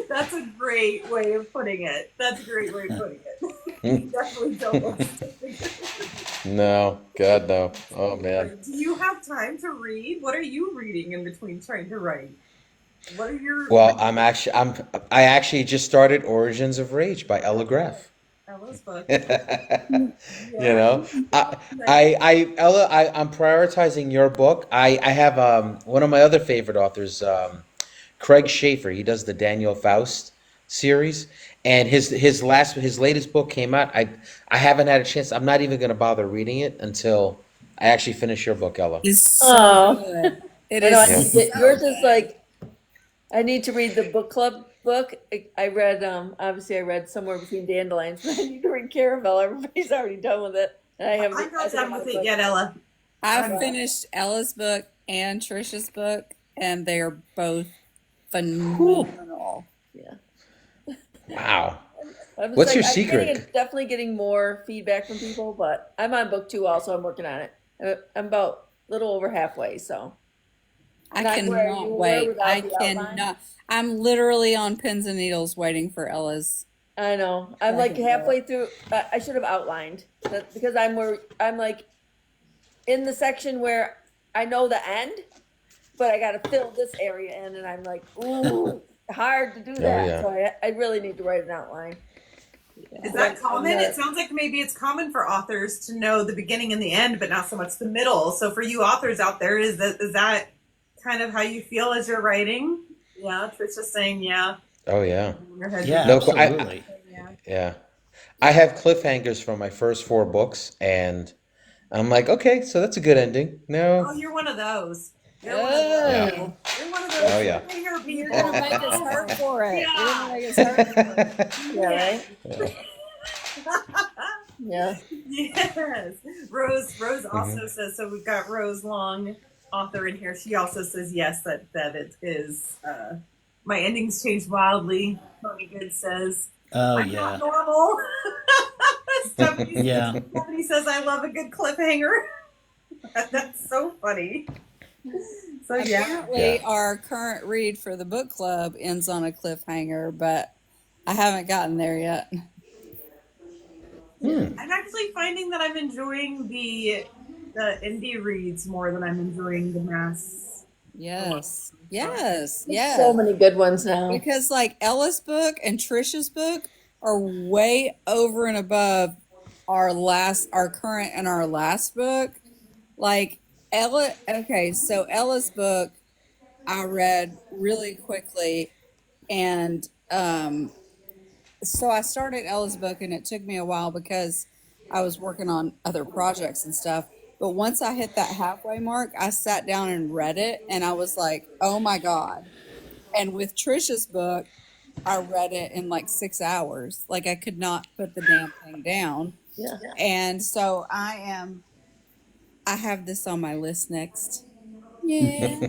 [SPEAKER 1] That's a great way of putting it. That's a great way of putting it. You definitely don't want to stick figures.
[SPEAKER 3] No, God no. Oh man.
[SPEAKER 1] Do you have time to read? What are you reading in between trying to write? What are your
[SPEAKER 3] Well, I actually just started Origins of Rage by Ella Graff.
[SPEAKER 1] Ella's book?
[SPEAKER 3] You
[SPEAKER 1] Yeah.
[SPEAKER 3] know, I'm prioritizing your book. I have one of my other favorite authors, Craig Schaefer. He does the Daniel Faust series, and his latest book came out. I haven't had a chance. I'm not even going to bother reading it until I actually finish your book, Ella.
[SPEAKER 4] It's so
[SPEAKER 2] Oh,
[SPEAKER 4] good. It
[SPEAKER 2] I know. I
[SPEAKER 4] is
[SPEAKER 3] Yeah.
[SPEAKER 2] need to,
[SPEAKER 4] so
[SPEAKER 2] yours is
[SPEAKER 4] good.
[SPEAKER 2] like I need to read the book club book. I read obviously I read Somewhere Between Dandelions, but I need to read Caravel. Everybody's already done with it, and I haven't.
[SPEAKER 1] I'm
[SPEAKER 2] I
[SPEAKER 1] not
[SPEAKER 2] think
[SPEAKER 1] done
[SPEAKER 2] I'm
[SPEAKER 1] with
[SPEAKER 2] on
[SPEAKER 1] it
[SPEAKER 2] book.
[SPEAKER 1] yet, Ella.
[SPEAKER 4] I've
[SPEAKER 1] I'm
[SPEAKER 4] finished Ella's book and Trisha's book, and they are both
[SPEAKER 2] Whew.
[SPEAKER 4] phenomenal.
[SPEAKER 2] Yeah.
[SPEAKER 3] Wow.
[SPEAKER 2] I'm just
[SPEAKER 3] What's
[SPEAKER 2] like
[SPEAKER 3] your
[SPEAKER 2] I'm
[SPEAKER 3] secret?
[SPEAKER 2] definitely getting more feedback from people, but I'm on book 2 also. I'm working on it. I'm about a little over halfway, so.
[SPEAKER 4] I
[SPEAKER 2] And I'm where you
[SPEAKER 4] cannot
[SPEAKER 2] were
[SPEAKER 4] wait.
[SPEAKER 2] without
[SPEAKER 4] I
[SPEAKER 2] the outline.
[SPEAKER 4] cannot. I'm literally on pins and needles waiting for Ella's
[SPEAKER 2] I know. I'm like
[SPEAKER 4] second book.
[SPEAKER 2] halfway through. I should have outlined that because I'm like in the section where I know the end, but I got to fill this area in, and I'm like, ooh, hard to do
[SPEAKER 3] Oh
[SPEAKER 2] that.
[SPEAKER 3] yeah.
[SPEAKER 2] So I really need to write an outline.
[SPEAKER 1] Is
[SPEAKER 2] But
[SPEAKER 1] that
[SPEAKER 2] I'm
[SPEAKER 1] common? It sounds like maybe it's common for authors to know the beginning and the end, but not so much the middle. So for you authors out there, is that kind of how you feel as you're writing? Yeah, Trisha's saying yeah.
[SPEAKER 3] Oh yeah.
[SPEAKER 1] In your head,
[SPEAKER 6] Yeah,
[SPEAKER 3] No,
[SPEAKER 1] you're
[SPEAKER 3] I
[SPEAKER 6] absolutely.
[SPEAKER 1] saying yeah.
[SPEAKER 3] yeah. I have cliffhangers from my first 4 books, and I'm like, okay, so that's a good ending.
[SPEAKER 1] Oh,
[SPEAKER 3] No,
[SPEAKER 1] you're one of those. You're one of those.
[SPEAKER 3] yeah,
[SPEAKER 2] Oh,
[SPEAKER 1] You're one of
[SPEAKER 3] oh
[SPEAKER 1] those
[SPEAKER 3] yeah.
[SPEAKER 1] cliffhanger
[SPEAKER 2] you're
[SPEAKER 1] people.
[SPEAKER 2] gonna make us hurt for it. You're
[SPEAKER 1] Yeah.
[SPEAKER 2] gonna make us hurt for it. Yeah, right? Yeah.
[SPEAKER 1] Yes. Rose
[SPEAKER 3] hmm
[SPEAKER 1] also says, so we've got Rose Long, author in here. She also says yes, that it is my endings change wildly. Tony Good says,
[SPEAKER 6] Oh
[SPEAKER 1] I'm not
[SPEAKER 6] yeah,
[SPEAKER 1] normal. Stephanie,
[SPEAKER 6] yeah.
[SPEAKER 1] Stephanie says I love a good cliffhanger. That's so funny. So yeah.
[SPEAKER 4] Apparently,
[SPEAKER 3] Yeah.
[SPEAKER 4] our current read for the book club ends on a cliffhanger, but I haven't gotten there yet.
[SPEAKER 3] Hmm.
[SPEAKER 1] I'm actually finding that I'm enjoying the indie reads more than I'm enjoying the mass.
[SPEAKER 4] Yes, yes,
[SPEAKER 2] There's so
[SPEAKER 4] yes.
[SPEAKER 2] many good ones now.
[SPEAKER 4] Because like Ella's book and Trisha's book are way over and above our current and our last book. Like Ella, okay, so Ella's book I read really quickly, and so I started Ella's book, and it took me a while because I was working on other projects and stuff. But once I hit that halfway mark, I sat down and read it, and I was like, "Oh my god!" And with Trisha's book, I read it in like 6 hours. Like I could not put the damn thing down.
[SPEAKER 2] Yeah.
[SPEAKER 4] And so I have this on my list next. Yeah.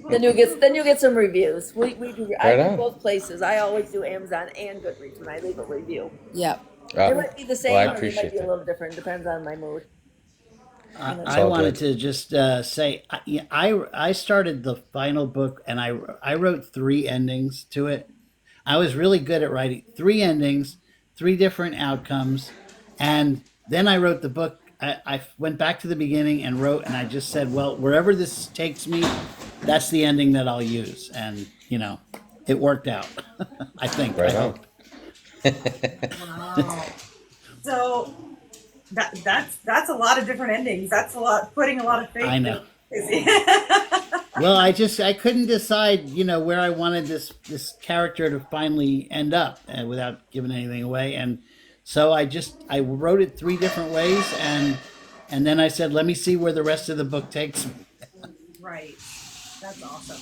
[SPEAKER 2] Then you'll get some reviews. We do I
[SPEAKER 3] Right
[SPEAKER 2] do
[SPEAKER 3] on.
[SPEAKER 2] both places. I always do Amazon and Goodreads when I leave a review.
[SPEAKER 4] Yep.
[SPEAKER 2] They
[SPEAKER 3] Oh,
[SPEAKER 2] might be the
[SPEAKER 3] well, I
[SPEAKER 2] same or they might
[SPEAKER 3] appreciate
[SPEAKER 2] be a
[SPEAKER 3] that.
[SPEAKER 2] little different. Depends on my mood. You know.
[SPEAKER 3] It's
[SPEAKER 6] I
[SPEAKER 3] all
[SPEAKER 6] wanted
[SPEAKER 3] good.
[SPEAKER 6] to just say I started the final book and I wrote 3 endings to it. I was really good at writing 3 endings, 3 different outcomes, and then I wrote the book. I went back to the beginning and wrote, and I just said, well, wherever this takes me, that's the ending that I'll use, and it worked out. I think. I
[SPEAKER 3] Right on.
[SPEAKER 6] hope.
[SPEAKER 1] Wow. So that's a lot of different endings. That's a lot, putting a lot of faith
[SPEAKER 6] I
[SPEAKER 1] in.
[SPEAKER 6] know.
[SPEAKER 1] Izzy.
[SPEAKER 6] Well, I couldn't decide, where I wanted this character to finally end up, without giving anything away, and so I wrote it 3 different ways, and then I said, let me see where the rest of the book takes me.
[SPEAKER 1] Right. That's awesome.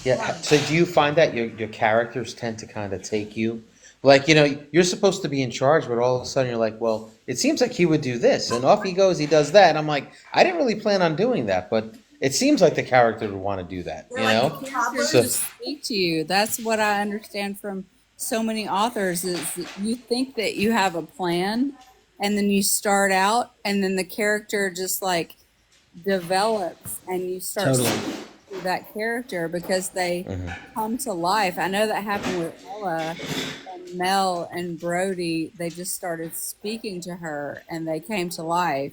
[SPEAKER 3] Yeah. So do you find that your characters tend to kind of take you, like, you're supposed to be in charge, but all of a sudden you're like, well, it seems like he would do this, and off he goes, he does that. And I'm like, I didn't really plan on doing that, but it seems like the character would want to do that,
[SPEAKER 1] They're like
[SPEAKER 4] The
[SPEAKER 1] the
[SPEAKER 4] characters
[SPEAKER 3] So,
[SPEAKER 1] toddlers.
[SPEAKER 4] just speak to you. That's what I understand from so many authors is that you think that you have a plan, and then you start out, and then the character just like develops, and you start
[SPEAKER 6] Totally.
[SPEAKER 4] seeing through that character because they
[SPEAKER 3] mhm.
[SPEAKER 4] come to life. I know that happened with Ella and Mel and Brody. They just started speaking to her, and they came to life.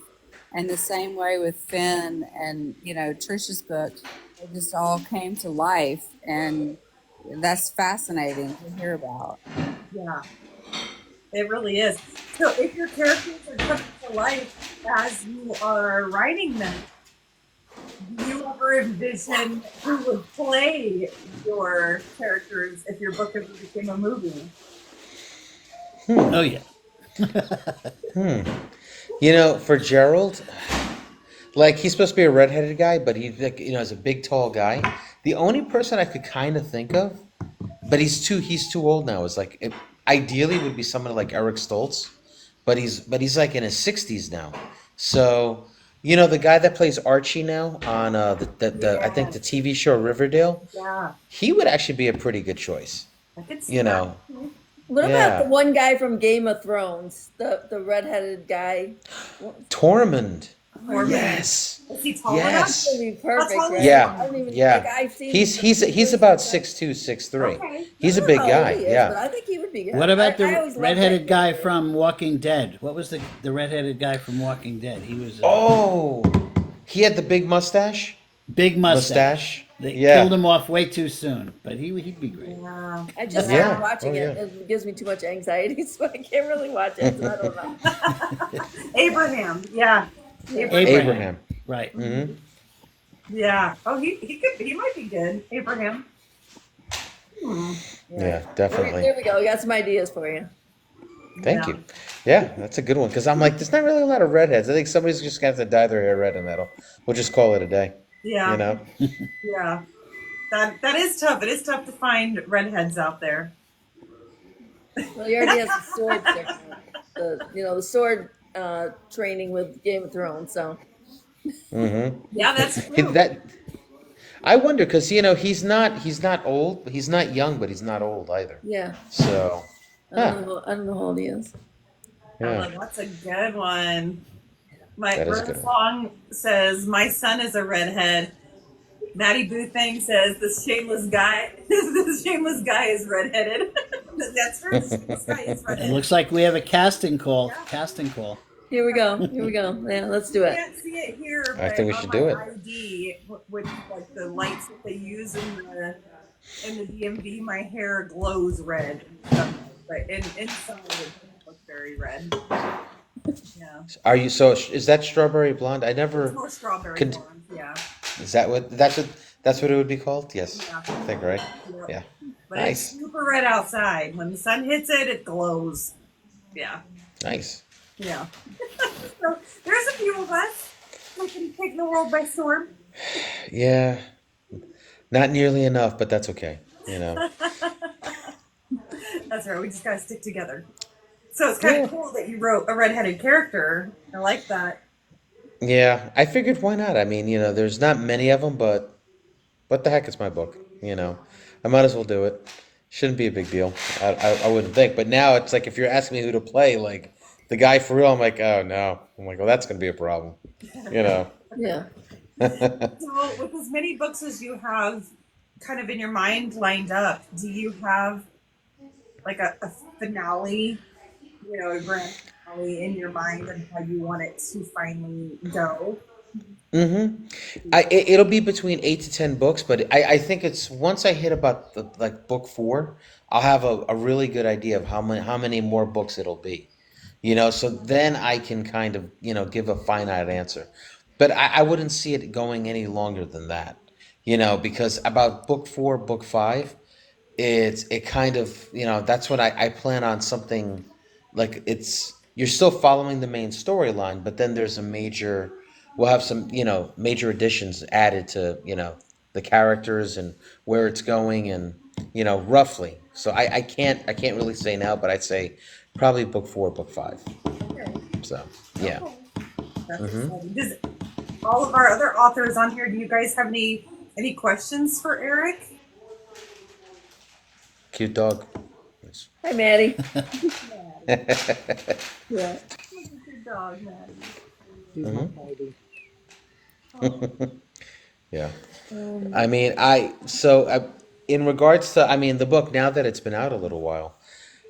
[SPEAKER 4] And the same way with Finn and Trisha's book, they just all came to life, and that's fascinating to hear about.
[SPEAKER 1] Yeah, it really is. So if your characters are coming to life as you are writing them, do you ever envision who would play your characters if your book ever became a movie?
[SPEAKER 6] Oh yeah.
[SPEAKER 3] Hmm. For Gerald, like, he's supposed to be a redheaded guy, but he, like, is a big, tall guy. The only person I could kind of think of, but he's too old now, is like, ideally would be someone like Eric Stoltz, but he's like in his 60s now. So, the guy that plays Archie now on the I think the
[SPEAKER 1] Yes.
[SPEAKER 3] TV show Riverdale,
[SPEAKER 1] Yeah,
[SPEAKER 3] he would actually be a pretty good choice.
[SPEAKER 1] I could see
[SPEAKER 3] You
[SPEAKER 1] that.
[SPEAKER 3] know,
[SPEAKER 2] What about the
[SPEAKER 3] yeah.
[SPEAKER 2] one guy from Game of Thrones? The redheaded guy.
[SPEAKER 3] Tormund.
[SPEAKER 1] Or
[SPEAKER 3] Yes.
[SPEAKER 1] is he tall enough?
[SPEAKER 3] Yes.
[SPEAKER 2] That would be perfect,
[SPEAKER 1] tall is
[SPEAKER 2] right?
[SPEAKER 1] he?
[SPEAKER 3] Yeah.
[SPEAKER 2] I don't even like
[SPEAKER 3] Yeah.
[SPEAKER 2] I've seen
[SPEAKER 3] He's about 6'2", 6'3".
[SPEAKER 1] Okay.
[SPEAKER 3] He's
[SPEAKER 2] I
[SPEAKER 3] a
[SPEAKER 2] don't
[SPEAKER 3] big
[SPEAKER 2] know how
[SPEAKER 3] guy.
[SPEAKER 2] old he is,
[SPEAKER 3] Yeah.
[SPEAKER 2] but I think he would be good.
[SPEAKER 6] What about
[SPEAKER 2] I
[SPEAKER 6] the
[SPEAKER 2] always loved
[SPEAKER 6] redheaded
[SPEAKER 2] that
[SPEAKER 6] guy
[SPEAKER 2] character.
[SPEAKER 6] from Walking Dead? What was the redheaded guy from Walking Dead? He was a
[SPEAKER 3] Oh, he had the big mustache.
[SPEAKER 6] big mustache.
[SPEAKER 3] Mustache.
[SPEAKER 6] They
[SPEAKER 3] Yeah.
[SPEAKER 6] killed him off way too soon, but he'd be great.
[SPEAKER 1] Yeah.
[SPEAKER 2] I just
[SPEAKER 3] Yeah.
[SPEAKER 2] started watching
[SPEAKER 3] Oh,
[SPEAKER 2] it.
[SPEAKER 3] yeah.
[SPEAKER 2] It gives me too much anxiety, so I can't really watch it. So I don't know.
[SPEAKER 1] Abraham. Yeah. Abraham.
[SPEAKER 3] Abraham.
[SPEAKER 6] Right.
[SPEAKER 3] Hmm.
[SPEAKER 1] Yeah. Oh, he might be good. Abraham. Hmm.
[SPEAKER 3] Yeah,
[SPEAKER 2] There
[SPEAKER 3] definitely.
[SPEAKER 2] we go. We got some ideas for you.
[SPEAKER 3] Thank
[SPEAKER 1] Yeah.
[SPEAKER 3] you. Yeah, that's a good one because I'm like, there's not really a lot of redheads. I think somebody's just gonna have to dye their hair red and we'll just call it a day. You
[SPEAKER 1] Yeah.
[SPEAKER 3] know?
[SPEAKER 1] Yeah. That is tough. It is tough to find redheads out there.
[SPEAKER 2] Well, he already has the sword segment, the sword training with Game of Thrones. So
[SPEAKER 3] Mm-hmm.
[SPEAKER 1] Yeah, that's
[SPEAKER 3] He,
[SPEAKER 1] true.
[SPEAKER 3] that I wonder because he's not old, he's not young, but he's not old either.
[SPEAKER 2] yeah,
[SPEAKER 3] So, huh?
[SPEAKER 2] I don't know how old he is.
[SPEAKER 3] Yeah,
[SPEAKER 1] Oh, that's a good one. My
[SPEAKER 3] that is a
[SPEAKER 1] Bird
[SPEAKER 3] good one.
[SPEAKER 1] Song says, "My son is a redhead." Maddie Boothang says, "This shameless guy, this shameless guy is redheaded." That's true. This shameless guy is
[SPEAKER 6] It
[SPEAKER 1] redheaded.
[SPEAKER 6] looks like we have a casting call.
[SPEAKER 1] Yeah.
[SPEAKER 6] Casting call.
[SPEAKER 2] Here we go. Here we go. Yeah, let's do
[SPEAKER 1] You
[SPEAKER 2] it.
[SPEAKER 1] can't see it here,
[SPEAKER 3] I
[SPEAKER 1] but
[SPEAKER 3] think we
[SPEAKER 1] on
[SPEAKER 3] should
[SPEAKER 1] my
[SPEAKER 3] do it.
[SPEAKER 1] ID, with like the lights that they use in the DMV, my hair glows red. But inside it looks very red. Yeah,
[SPEAKER 3] Are you so? Is that strawberry blonde? I
[SPEAKER 1] it's
[SPEAKER 3] never.
[SPEAKER 1] more strawberry
[SPEAKER 3] Could,
[SPEAKER 1] blonde. Yeah,
[SPEAKER 3] is that what? That's what it would be called? Yes,
[SPEAKER 1] yeah.
[SPEAKER 3] I think right.
[SPEAKER 1] Yep.
[SPEAKER 3] Yeah,
[SPEAKER 1] But it's
[SPEAKER 3] nice,
[SPEAKER 1] super red outside. When the sun hits it, it glows. Yeah,
[SPEAKER 3] nice.
[SPEAKER 1] yeah. So there's a few of us taking the world by storm.
[SPEAKER 3] Yeah, not nearly enough, but that's okay. You know.
[SPEAKER 1] That's right. We just gotta stick together. So it's kind
[SPEAKER 3] Yeah.
[SPEAKER 1] of cool that you wrote a redheaded character. I like that.
[SPEAKER 3] Yeah, I figured why not? I mean, there's not many of them, but what the heck, it's my book. I might as well do it. Shouldn't be a big deal. I wouldn't think. But now it's like if you're asking me who to play, like the guy for real, I'm like, oh no. I'm like, well, that's gonna be a problem. You know.
[SPEAKER 2] Yeah.
[SPEAKER 1] So with as many books as you have kind of in your mind lined up, do you have like a finale, a grand finale in your mind and how you want it to finally go?
[SPEAKER 3] Mm-hmm. It'll be between 8 to 10 books, but I think it's once I hit about like book four, I'll have a really good idea of how many more books it'll be. So then I can kind of give a finite answer, but I wouldn't see it going any longer than that. Because about book four, book five, it kind of that's when I plan on something like you're still following the main storyline, but then there's we'll have some major additions added to the characters and where it's going and roughly. So I can't really say now, but I'd say probably book four, book five.
[SPEAKER 1] Okay.
[SPEAKER 3] So yeah.
[SPEAKER 1] Okay. That's
[SPEAKER 3] Hmm.
[SPEAKER 1] exciting. Does all of our other authors on here, do you guys have any questions for Eric?
[SPEAKER 3] Cute dog. Nice.
[SPEAKER 2] Hi, Maddie.
[SPEAKER 1] Maddie.
[SPEAKER 2] Yeah.
[SPEAKER 1] Good dog, Maddie.
[SPEAKER 3] Yeah. I mean, in regards to, I mean, the book, now that it's been out a little while,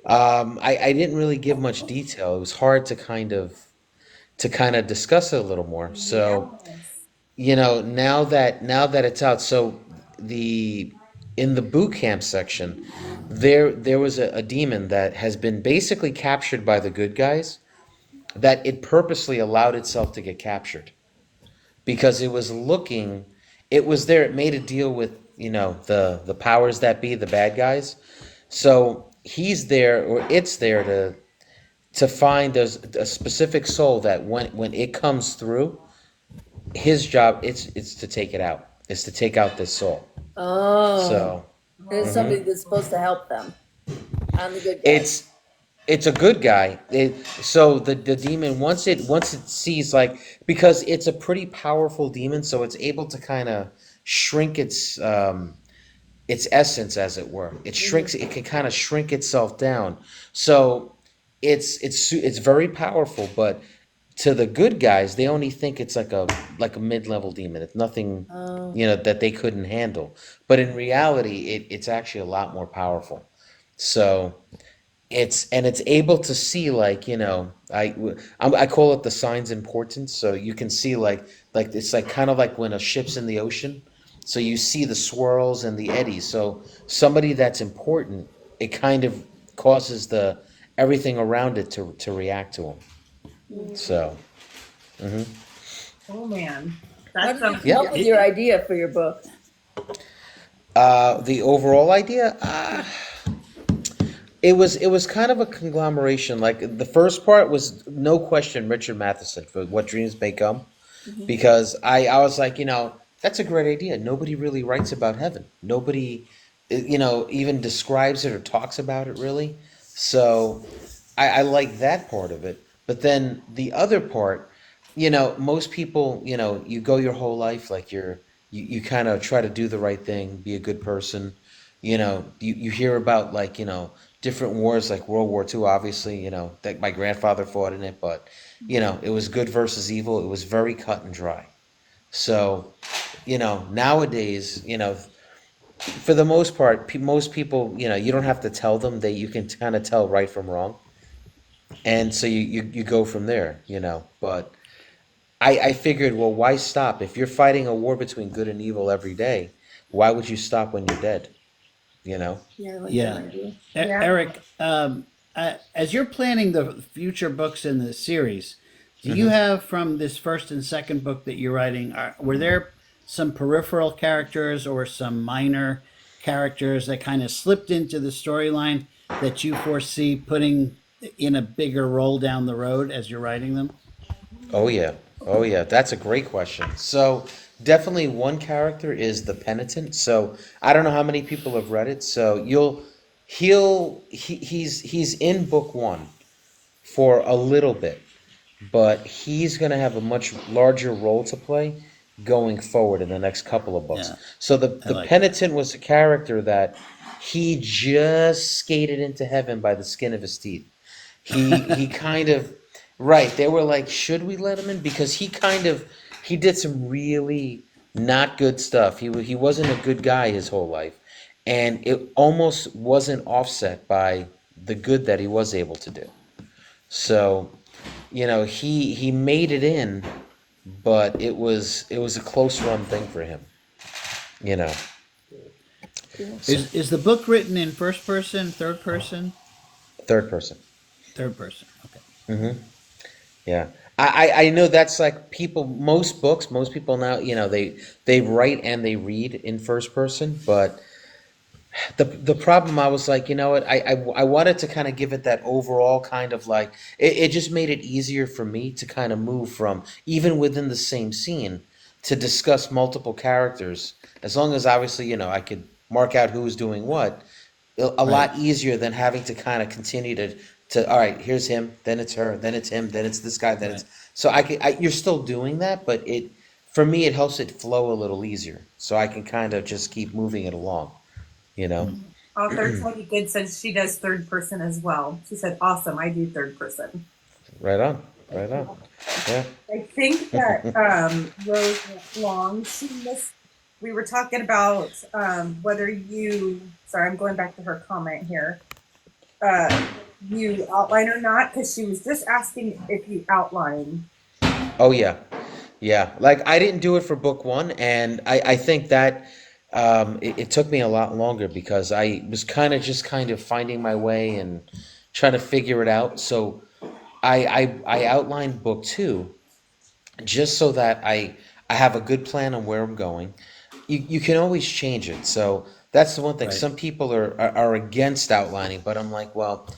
[SPEAKER 3] I didn't really give much detail. It was hard to kind of discuss it a little more. So,
[SPEAKER 1] Yes.
[SPEAKER 3] now that it's out, so the in the boot camp section, there was a demon that has been basically captured by the good guys, that it purposely allowed itself to get captured because it made a deal with the powers that be, the bad guys. So he's there, or it's there to find a specific soul that when it comes through, his job it's to take it out. It's to take out this soul.
[SPEAKER 2] Oh,
[SPEAKER 3] So
[SPEAKER 2] there's somebody that's supposed to help them. I'm the good guy.
[SPEAKER 3] it's a good guy. So the demon, once it sees, like, because it's a pretty powerful demon, so it's able to kind of shrink its essence, as it were. It can kind of shrink itself down. So it's very powerful, but to the good guys, they only think it's like a mid-level demon. It's nothing,
[SPEAKER 2] Oh,
[SPEAKER 3] that they couldn't handle. But in reality, it's actually a lot more powerful. So it's able to see, like, I call it the signs and portents. So you can see, like it's like kind of like when a ship's in the ocean. So you see the swirls and the eddies. So somebody that's important, it kind of causes the everything around it to react to them. So
[SPEAKER 1] Oh man,
[SPEAKER 2] how
[SPEAKER 1] that
[SPEAKER 2] did
[SPEAKER 1] sounds
[SPEAKER 2] you come up with your idea for your book?
[SPEAKER 3] the overall idea, It was kind of a conglomeration. Like the first part was no question Richard Matheson for What Dreams May Come,
[SPEAKER 2] Mhm.
[SPEAKER 3] because I was like, that's a great idea. Nobody really writes about heaven. Nobody, even describes it or talks about it really. So I like that part of it. But then the other part, most people, you go your whole life like you kind of try to do the right thing, be a good person. You hear about like, different wars like World War II, obviously, that my grandfather fought in it, but it was good versus evil. It was very cut and dry. So, nowadays, for the most part, most people, you don't have to tell them that you can kind of tell right from wrong. And so you go from there, But I figured, well, why stop? If you're fighting a war between good and evil every day, why would you stop when you're dead, you know?
[SPEAKER 2] Yeah, I like that
[SPEAKER 6] Yeah.
[SPEAKER 2] idea.
[SPEAKER 1] Yeah.
[SPEAKER 6] Eric, as you're planning the future books in the series, do you
[SPEAKER 3] hmm
[SPEAKER 6] have from this first and second book that you're writing, were there some peripheral characters or some minor characters that kind of slipped into the storyline that you foresee putting in a bigger role down the road as you're writing them?
[SPEAKER 3] Oh yeah. Oh yeah. That's a great question. So definitely one character is the penitent. So I don't know how many people have read it. So he's in book one for a little bit, but he's going to have a much larger role to play going forward in the next couple of books.
[SPEAKER 6] Yeah,
[SPEAKER 3] So
[SPEAKER 6] I
[SPEAKER 3] the
[SPEAKER 6] like that.
[SPEAKER 3] penitent was a character that he just skated into heaven by the skin of his teeth. He kind of right. They were like, should we let him in? Because he did some really not good stuff. He wasn't a good guy his whole life, and it almost wasn't offset by the good that he was able to do. So, he made it in, but it was a close run thing for him. You know.
[SPEAKER 2] Cool.
[SPEAKER 3] So,
[SPEAKER 6] Is the book written in first person, third person,
[SPEAKER 3] third person.
[SPEAKER 6] third person? Okay.
[SPEAKER 3] hmm Yeah. I know that's like most people now, they write and they read in first person, but the problem I was like, you know what, I wanted to kind of give it that overall kind of like it just made it easier for me to kind of move from even within the same scene to discuss multiple characters, as long as obviously, I could mark out who was doing what, a
[SPEAKER 6] Right.
[SPEAKER 3] lot easier than having to kind of continue to all right, here's him, then it's her, then it's him, then it's this guy, then
[SPEAKER 6] Right.
[SPEAKER 3] it's so you're still doing that, but it for me it helps it flow a little easier, so I can kind of just keep moving it along, you know.
[SPEAKER 6] Mm.
[SPEAKER 1] Author Tony Good says she does third person as well. She said, "Awesome, I do third person."
[SPEAKER 3] Right on, right on. Yeah.
[SPEAKER 1] I think that Rose Long, she missed. We were talking about whether you. Sorry, I'm going back to her comment here. Uh, you outline or not, because she was just asking if you outline.
[SPEAKER 3] Oh yeah, yeah. Like I didn't do it for book one, and I think that it took me a lot longer because I was kind of finding my way and trying to figure it out. So I outlined book two just so that I have a good plan on where I'm going. You can always change it. So that's the one thing.
[SPEAKER 6] Right.
[SPEAKER 3] Some people are against outlining, but I'm like, well,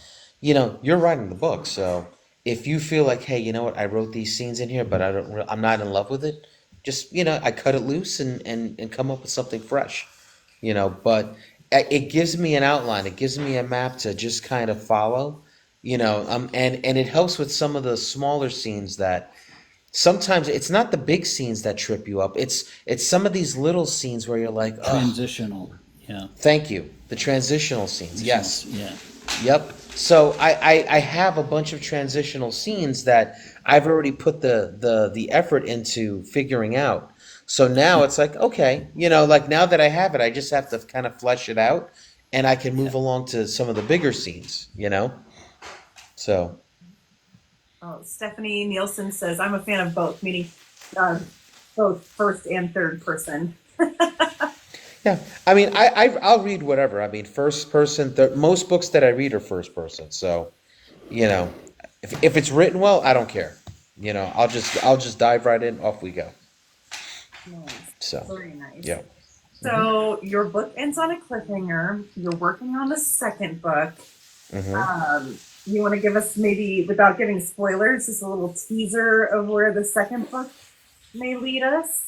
[SPEAKER 3] you're writing the book, so if you feel like, hey, you know what, I wrote these scenes in here, but I'm not in love with it, just I cut it loose and come up with something fresh, But it gives me an outline. It gives me a map to just kind of follow, and it helps with some of the smaller scenes that sometimes it's not the big scenes that trip you up. It's some of these little scenes where you're like, oh,
[SPEAKER 6] Transitional. Yeah.
[SPEAKER 3] thank you. The transitional scenes.
[SPEAKER 6] Transitional.
[SPEAKER 3] Yes.
[SPEAKER 6] Yeah.
[SPEAKER 3] Yep. So I have a bunch of transitional scenes that I've already put the effort into figuring out. So now it's like, okay, like now that I have it, I just have to kind of flesh it out and I can
[SPEAKER 6] Yeah.
[SPEAKER 3] move along to some of the bigger scenes. So
[SPEAKER 1] Oh, Stephanie Nielsen says, "I'm a fan of both," meaning uh, both first and third person.
[SPEAKER 3] yeah, I mean, I'll read whatever. I mean, first person. Most books that I read are first person. So you know, if it's written well, I don't care. I'll just dive right in. Off we go.
[SPEAKER 1] Nice.
[SPEAKER 3] So
[SPEAKER 1] Very nice.
[SPEAKER 3] yeah.
[SPEAKER 1] So your book ends on a cliffhanger. You're working on the second book. You want to give us maybe, without giving spoilers, just a little teaser of where the second book may lead us?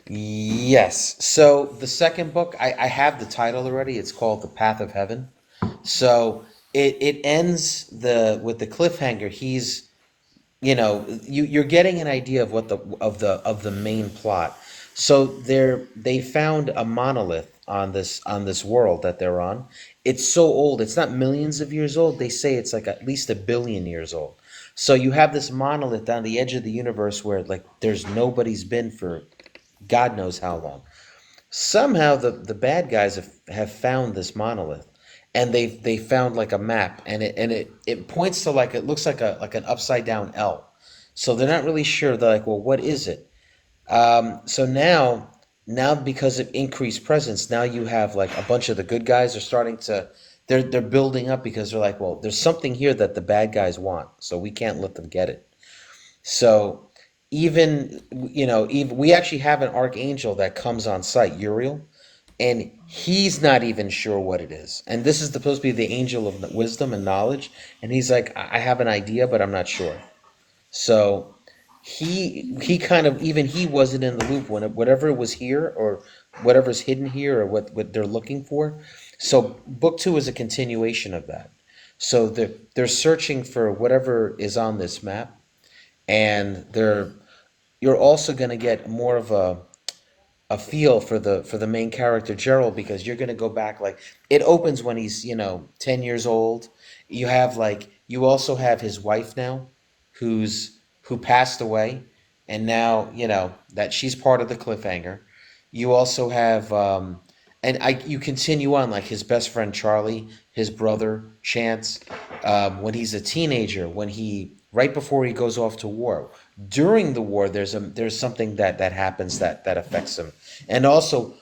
[SPEAKER 3] Yes. So the second book, I have the title already. It's called The Path of Heaven. So it ends with the cliffhanger. He's, you're getting an idea of what the main plot. So they found a monolith on this world that they're on. It's so old. It's not millions of years old. They say it's like at least 1 billion years old. So you have this monolith on the edge of the universe where like there's nobody's been for God knows how long. Somehow the bad guys have found this monolith, and they found like a map, and it points to, like, it looks like an upside down L. So they're not really sure. They're like, well, what is it? So now because of increased presence, now you have like a bunch of the good guys are starting to they're building up, because they're like, well, there's something here that the bad guys want, so we can't let them get it. So even we actually have an archangel that comes on site, Uriel, and he's not even sure what it is. And this is supposed to be the angel of wisdom and knowledge, and he's like, I have an idea, but I'm not sure. So he kind of, even he wasn't in the loop when whatever was here, or whatever's hidden here, or what they're looking for. So book two is a continuation of that. So they're searching for whatever is on this map, and you're also going to get more of a feel for the main character Gerald, because you're going to go back, like, it opens when he's 10 years old. You also have his wife now, who passed away, and now that she's part of the cliffhanger. You also have you continue on, like, his best friend Charlie, his brother Chance, when he's a teenager, right before he goes off to war. During the war, there's something that happens that affects him, and also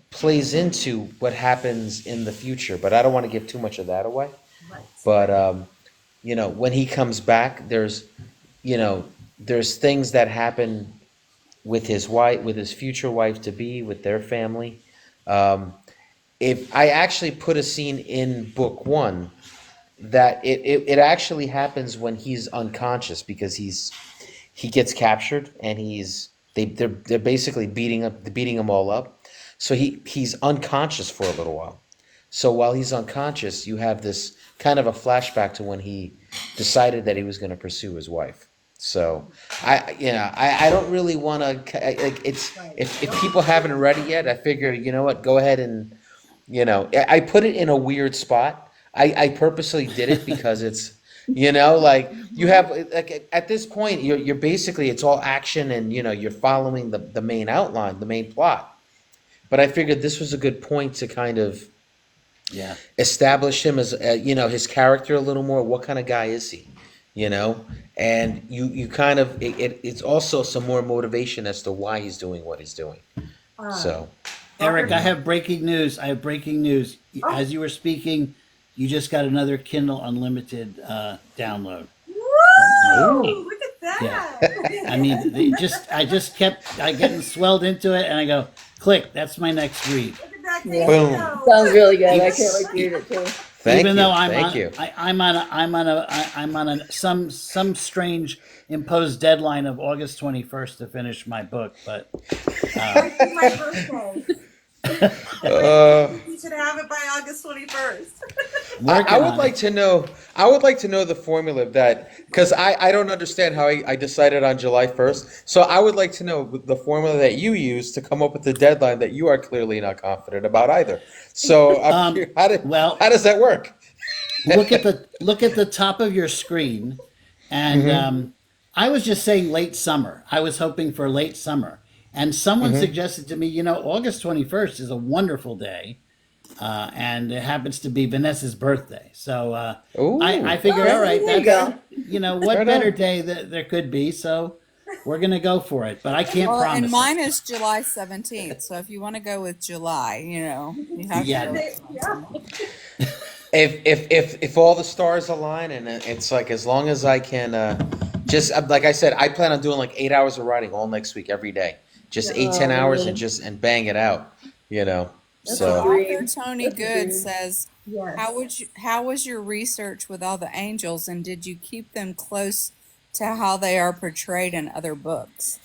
[SPEAKER 3] plays into what happens in the future. But I don't want to give too much of that away.
[SPEAKER 1] Right.
[SPEAKER 3] But when he comes back, there's things that happen with his wife, with his future wife to be, with their family. If I actually put a scene in book one, that it actually happens when he's unconscious, because he gets captured, and they're basically beating him all up. So he's unconscious for a little while. So while he's unconscious, you have this kind of a flashback to when he decided that he was going to pursue his wife. So I don't really want to, like, it's, if people haven't read it yet, I figure, what, go ahead and I put it in a weird spot. I purposely did it because it's, like, you have, like, at this point, you're basically, it's all action, and you're following the main outline, the main plot. But I figured this was a good point to kind of establish him as his character a little more. What kind of guy is he? And you kind of, it's also some more motivation as to why he's doing what he's doing. So
[SPEAKER 6] Eric, I have breaking news. As you were speaking, you just got another Kindle Unlimited download.
[SPEAKER 1] Woo!
[SPEAKER 3] Ooh.
[SPEAKER 1] Look at that.
[SPEAKER 6] Yeah. I mean, I just kept getting swelled into it, and I go, click. That's my next read.
[SPEAKER 1] Look at that.
[SPEAKER 2] Yeah.
[SPEAKER 3] Boom.
[SPEAKER 2] Sounds really good. I can't wait to read it too.
[SPEAKER 6] Even though
[SPEAKER 3] Thank you.
[SPEAKER 6] I'm on some strange imposed deadline of August 21st to finish my book, but
[SPEAKER 1] It's my birthday. You should have it by August 21st.
[SPEAKER 3] I would like to know. I would like to know the formula of that, because I don't understand how I decided on July 1st. So I would like to know the formula that you use to come up with the deadline that you are clearly not confident about either. So how does that work?
[SPEAKER 6] look at the top of your screen, and I was just saying late summer. I was hoping for late summer, and someone suggested to me, August 21st is a wonderful day. And it happens to be Vanessa's birthday. So I figured, all right,
[SPEAKER 2] there you
[SPEAKER 6] that's, what better day that there could be. So we're going to go for it. But I can't promise.
[SPEAKER 4] And mine is July 17th. So if you want to go with July, you have to.
[SPEAKER 1] Yeah.
[SPEAKER 3] If all the stars align, and it's like, as long as I can, just like I said, I plan on doing like 8 hours of writing all next week, every day, just 8-10 hours, and bang it out.
[SPEAKER 2] That's
[SPEAKER 3] So
[SPEAKER 2] agreed.
[SPEAKER 4] Author Tony
[SPEAKER 2] That's
[SPEAKER 4] Good
[SPEAKER 2] agreed.
[SPEAKER 4] says,
[SPEAKER 1] Yes.
[SPEAKER 4] how was your research with all the angels, and did you keep them close to how they are portrayed in other books?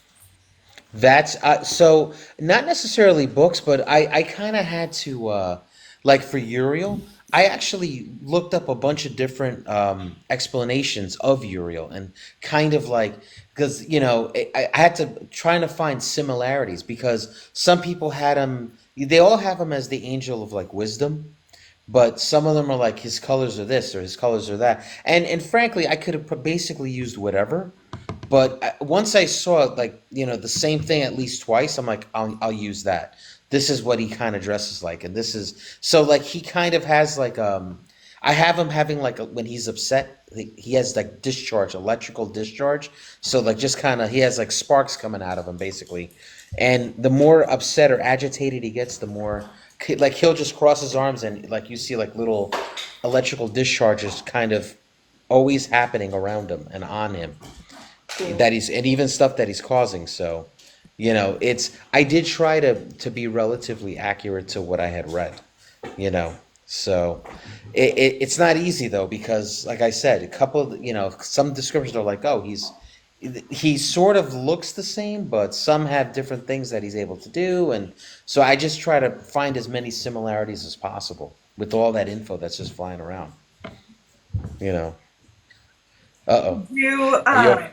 [SPEAKER 3] that's so not necessarily books, but I kind of had to like for Uriel. I actually looked up a bunch of different explanations of Uriel and kind of like because I had to trying to find similarities because some people had him. They all have him as the angel of like wisdom, but some of them are like his colors are this or his colors are that. And frankly, I could have basically used whatever. But once I saw like the same thing at least twice, I'm like, I'll use that. This is what he kind of dresses like, and this is so like he kind of has like I have him having like when he's upset, he has like discharge, electrical discharge. So like just kind of he has like sparks coming out of him basically, and the more upset or agitated he gets, the more like he'll just cross his arms and like you see like little electrical discharges kind of always happening around him and on him that he's and even stuff that he's causing. So, it's I did try to be relatively accurate to what I had read, you know. So it's not easy though because like I said, a couple of some descriptions are like, oh, he sort of looks the same, but some have different things that he's able to do, and so I just try to find as many similarities as possible with all that info that's just flying around, you know. Uh-oh.
[SPEAKER 1] You
[SPEAKER 3] Are you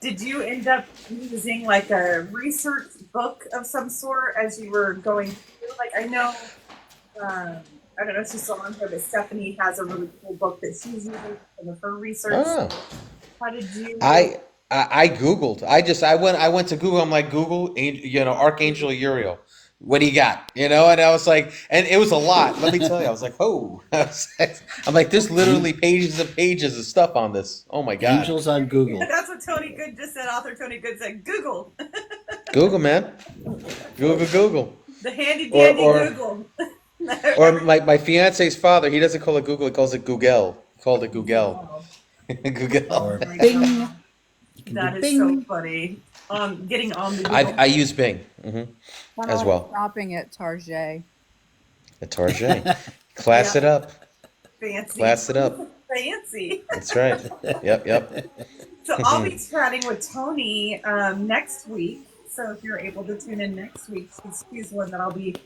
[SPEAKER 1] did you end up using like a research book of some sort as you were going through? Like I know, I don't know if she's still on here, but Stephanie has a really cool book that she's using for her research.
[SPEAKER 3] Oh.
[SPEAKER 1] How did you?
[SPEAKER 3] I Googled. I went to Google. I'm like Google, Archangel Uriel. What do you got? And I was like, and it was a lot. Let me tell you, I was like, oh, I'm like, there's literally pages and pages of stuff on this. Oh my god,
[SPEAKER 6] Angels on Google.
[SPEAKER 1] That's what Tony Good just said. Author Tony Good said, Google,
[SPEAKER 3] Google, man, Google,
[SPEAKER 1] the handy
[SPEAKER 3] Or-
[SPEAKER 1] dandy
[SPEAKER 3] or-
[SPEAKER 1] Google.
[SPEAKER 3] or my fiance's father. He doesn't call it Google. He calls it Google. He called it Google. Google.
[SPEAKER 6] Or
[SPEAKER 1] Oh my
[SPEAKER 6] Bing.
[SPEAKER 1] God.
[SPEAKER 6] You can
[SPEAKER 1] That
[SPEAKER 6] do
[SPEAKER 1] is
[SPEAKER 6] Bing.
[SPEAKER 1] so funny. Getting on the Google.
[SPEAKER 3] I use Bing
[SPEAKER 4] Kinda
[SPEAKER 3] as
[SPEAKER 4] like
[SPEAKER 3] well.
[SPEAKER 4] Shopping at Target.
[SPEAKER 3] At Target. Class
[SPEAKER 1] Yeah.
[SPEAKER 3] it up.
[SPEAKER 1] Fancy.
[SPEAKER 3] Class it up.
[SPEAKER 1] Fancy.
[SPEAKER 3] That's right. Yep.
[SPEAKER 1] So I'll be chatting with Tony next week. So if you're able to tune in next week, she's one that I'll be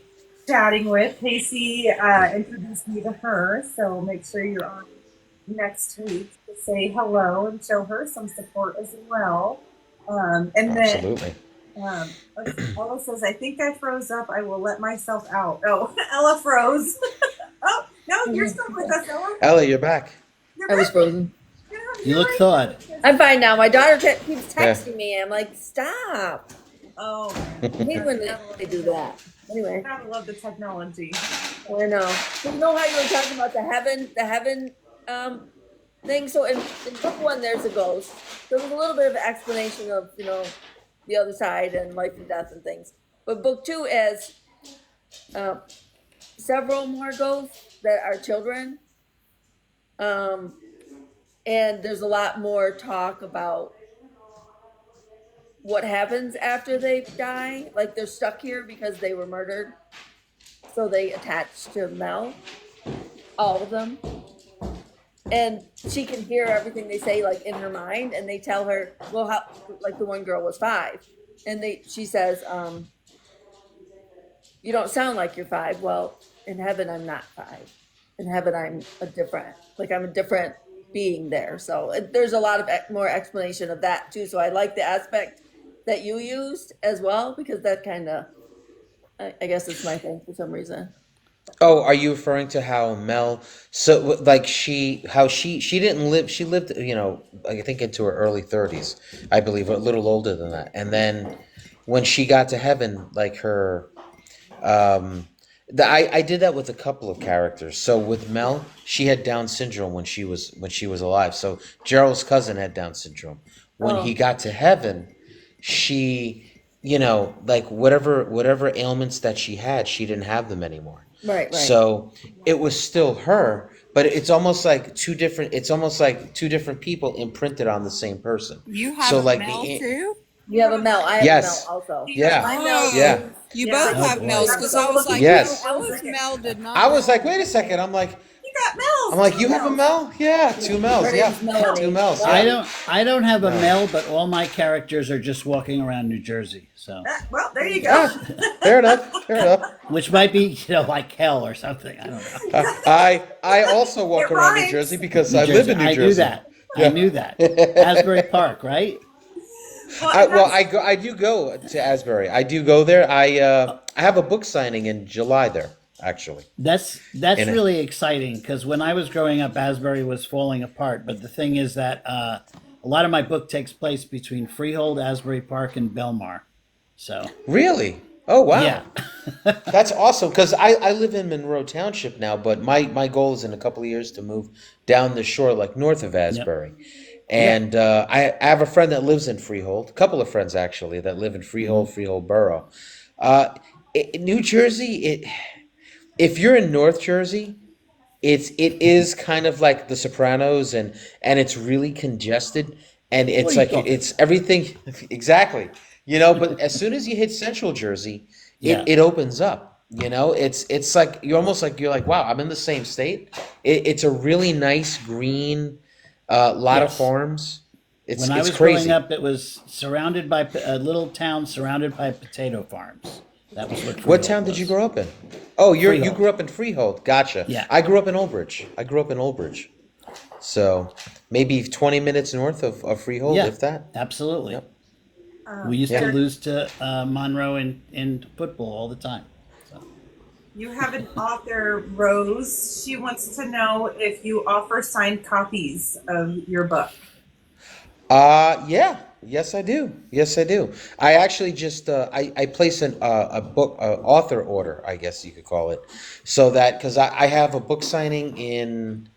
[SPEAKER 1] chatting with. Casey introduced me to her, so make sure you're on next week to say hello and show her some support as well. And then
[SPEAKER 3] Absolutely.
[SPEAKER 1] Ella says, I think I froze up. I will let myself out. Oh, Ella froze. Oh, no, you're still with us, Ella.
[SPEAKER 3] Ella, you're back.
[SPEAKER 1] You're
[SPEAKER 2] I was
[SPEAKER 1] back.
[SPEAKER 2] frozen.
[SPEAKER 1] Yeah,
[SPEAKER 6] You
[SPEAKER 1] you're
[SPEAKER 6] look
[SPEAKER 1] right.
[SPEAKER 6] thawed.
[SPEAKER 2] I'm fine now. My daughter keeps texting me. I'm like, stop.
[SPEAKER 1] Oh,
[SPEAKER 2] I hate when they do that. Anyway,
[SPEAKER 1] I love the technology.
[SPEAKER 2] I know. You know how you were talking about the heaven thing? So in book one, there's a ghost. There was a little bit of an explanation of, the other side and life and death and things. But book two has several more ghosts that are children. And there's a lot more talk about what happens after they die. Like they're stuck here because they were murdered. So they attach to Mel, all of them. And she can hear everything they say like in her mind, and they tell her, well, how, like the one girl was 5. And she says, you don't sound like you're 5. Well, in heaven, I'm not 5. In heaven, I'm a different being there. So there's a lot of more explanation of that too. So I like the aspect that you used as well, because that kind of, I guess it's my thing for some reason.
[SPEAKER 3] Oh, are you referring to how Mel? So, like, she didn't live. She lived, I think into her early 30s, I believe, a little older than that. And then when she got to heaven, like her, I did that with a couple of characters. So with Mel, she had Down syndrome when she was alive. So Gerald's cousin had Down syndrome. When he got to heaven, she, like whatever ailments that she had, she didn't have them anymore.
[SPEAKER 2] Right.
[SPEAKER 3] So it was still her, but it's almost like two different people imprinted on the same person.
[SPEAKER 4] You have
[SPEAKER 3] So,
[SPEAKER 4] a
[SPEAKER 3] like,
[SPEAKER 4] Mel
[SPEAKER 3] the-
[SPEAKER 4] too?
[SPEAKER 2] You have a Mel. I have
[SPEAKER 3] Yes.
[SPEAKER 2] a Mel also.
[SPEAKER 3] Yeah.
[SPEAKER 2] My Mel
[SPEAKER 3] Yeah.
[SPEAKER 2] is
[SPEAKER 4] You
[SPEAKER 1] Yeah.
[SPEAKER 4] both
[SPEAKER 6] Oh,
[SPEAKER 4] have
[SPEAKER 6] boy.
[SPEAKER 4] Mel's because I was like,
[SPEAKER 3] Yes.
[SPEAKER 4] no, Ellis Mel did not.
[SPEAKER 3] I was
[SPEAKER 4] know.
[SPEAKER 3] like, wait a second. I'm like,
[SPEAKER 1] You got Mel's.
[SPEAKER 3] I'm like, you have a Mel? Yeah, two Mels.
[SPEAKER 2] Her
[SPEAKER 3] Yeah,
[SPEAKER 2] name's Melanie.
[SPEAKER 3] two Mels.
[SPEAKER 6] I
[SPEAKER 3] Yeah.
[SPEAKER 6] don't have a
[SPEAKER 3] No.
[SPEAKER 6] Mel, but all my characters are just walking around New Jersey. So,
[SPEAKER 1] Well, there you go.
[SPEAKER 3] Ah, fair enough. Fair enough.
[SPEAKER 6] which might be, like hell or something. I don't know.
[SPEAKER 3] I also walk
[SPEAKER 1] It
[SPEAKER 3] around New
[SPEAKER 1] rhymes.
[SPEAKER 3] Jersey because
[SPEAKER 6] New
[SPEAKER 3] I live in New
[SPEAKER 6] I
[SPEAKER 3] Jersey.
[SPEAKER 6] knew that.
[SPEAKER 3] Yeah.
[SPEAKER 6] I knew that. Asbury Park, right?
[SPEAKER 1] Well,
[SPEAKER 3] I,
[SPEAKER 1] and
[SPEAKER 3] well,
[SPEAKER 1] that's-
[SPEAKER 3] I do go to Asbury. I do go there. I have a book signing in July there, actually.
[SPEAKER 6] That's
[SPEAKER 3] In it.
[SPEAKER 6] really exciting because when I was growing up, Asbury was falling apart. But the thing is that a lot of my book takes place between Freehold, Asbury Park, and Belmar. So
[SPEAKER 3] Really? Oh wow.
[SPEAKER 6] yeah,
[SPEAKER 3] That's awesome because I live in Monroe Township now, but my goal is in a couple of years to move down the shore, like north of Asbury. And I have a friend that lives in Freehold, a couple of friends actually that live in Freehold, Freehold Borough. New Jersey, if you're in North Jersey, it is kind of like The Sopranos, and it's really congested, and it's
[SPEAKER 6] What are you
[SPEAKER 3] like
[SPEAKER 6] talking
[SPEAKER 3] it's everything exactly, But as soon as you hit Central Jersey,
[SPEAKER 6] Yeah.
[SPEAKER 3] it opens up. It's like you're like, wow, I'm in the same state. It's a really nice green, lot of
[SPEAKER 6] Yes.
[SPEAKER 3] farms. It's
[SPEAKER 6] when I was
[SPEAKER 3] crazy.
[SPEAKER 6] growing up, it was surrounded by a little town surrounded by potato farms. That was what.
[SPEAKER 3] What
[SPEAKER 6] Freehold
[SPEAKER 3] town did you
[SPEAKER 6] was.
[SPEAKER 3] grow up in? Oh, you
[SPEAKER 6] Freehold.
[SPEAKER 3] grew up in Freehold. Gotcha.
[SPEAKER 6] Yeah.
[SPEAKER 3] I grew up in Old Bridge. So maybe 20 minutes north of Freehold,
[SPEAKER 6] Yeah,
[SPEAKER 3] if that.
[SPEAKER 6] absolutely.
[SPEAKER 3] Yep.
[SPEAKER 6] We used to
[SPEAKER 3] Yeah.
[SPEAKER 6] lose to Monroe in football all the time. So.
[SPEAKER 1] You have an author, Rose. She wants to know if you offer signed copies of your book.
[SPEAKER 3] Yeah. Yes, I do. Yes, I do. I actually just I place a book author order, I guess you could call it, so that because I have a book signing in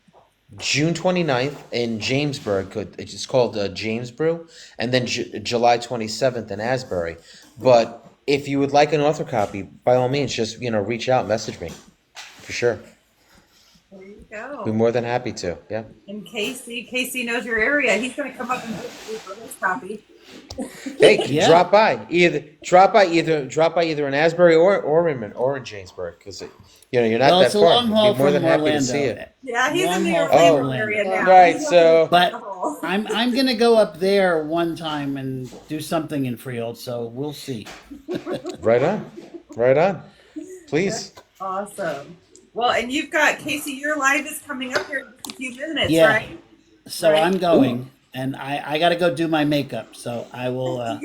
[SPEAKER 3] June 29th in Jamesburg. It's called James Brew, and then July 27th in Asbury. But if you would like an author copy, by all means, just reach out, message me, for sure.
[SPEAKER 1] There you
[SPEAKER 3] Be
[SPEAKER 1] go.
[SPEAKER 3] more than happy to. Yeah.
[SPEAKER 1] And Casey knows your area. He's going to come up and visit you for his copy.
[SPEAKER 3] Hey,
[SPEAKER 6] Yeah.
[SPEAKER 3] drop by either in Asbury or in Jamesburg, because you're not
[SPEAKER 6] Well,
[SPEAKER 3] that
[SPEAKER 6] it's a
[SPEAKER 3] far.
[SPEAKER 6] long haul
[SPEAKER 3] Be more
[SPEAKER 6] from
[SPEAKER 3] than happy to
[SPEAKER 6] Orlando.
[SPEAKER 3] see you.
[SPEAKER 1] Yeah, he's
[SPEAKER 6] Long
[SPEAKER 1] in the
[SPEAKER 6] haul from
[SPEAKER 1] Orlando
[SPEAKER 6] Orlando.
[SPEAKER 1] area now.
[SPEAKER 3] Right,
[SPEAKER 1] He's
[SPEAKER 3] so-
[SPEAKER 1] up in
[SPEAKER 6] But
[SPEAKER 1] Idaho.
[SPEAKER 6] I'm gonna go up there one time and do something in Freehold, so we'll see.
[SPEAKER 3] Right on, right on. Please.
[SPEAKER 1] Awesome. Well, and you've got Casey. Your live is coming up here in just a few minutes,
[SPEAKER 6] Yeah.
[SPEAKER 1] right?
[SPEAKER 6] So
[SPEAKER 1] Right.
[SPEAKER 6] I'm going, and I got to go do my makeup. So I will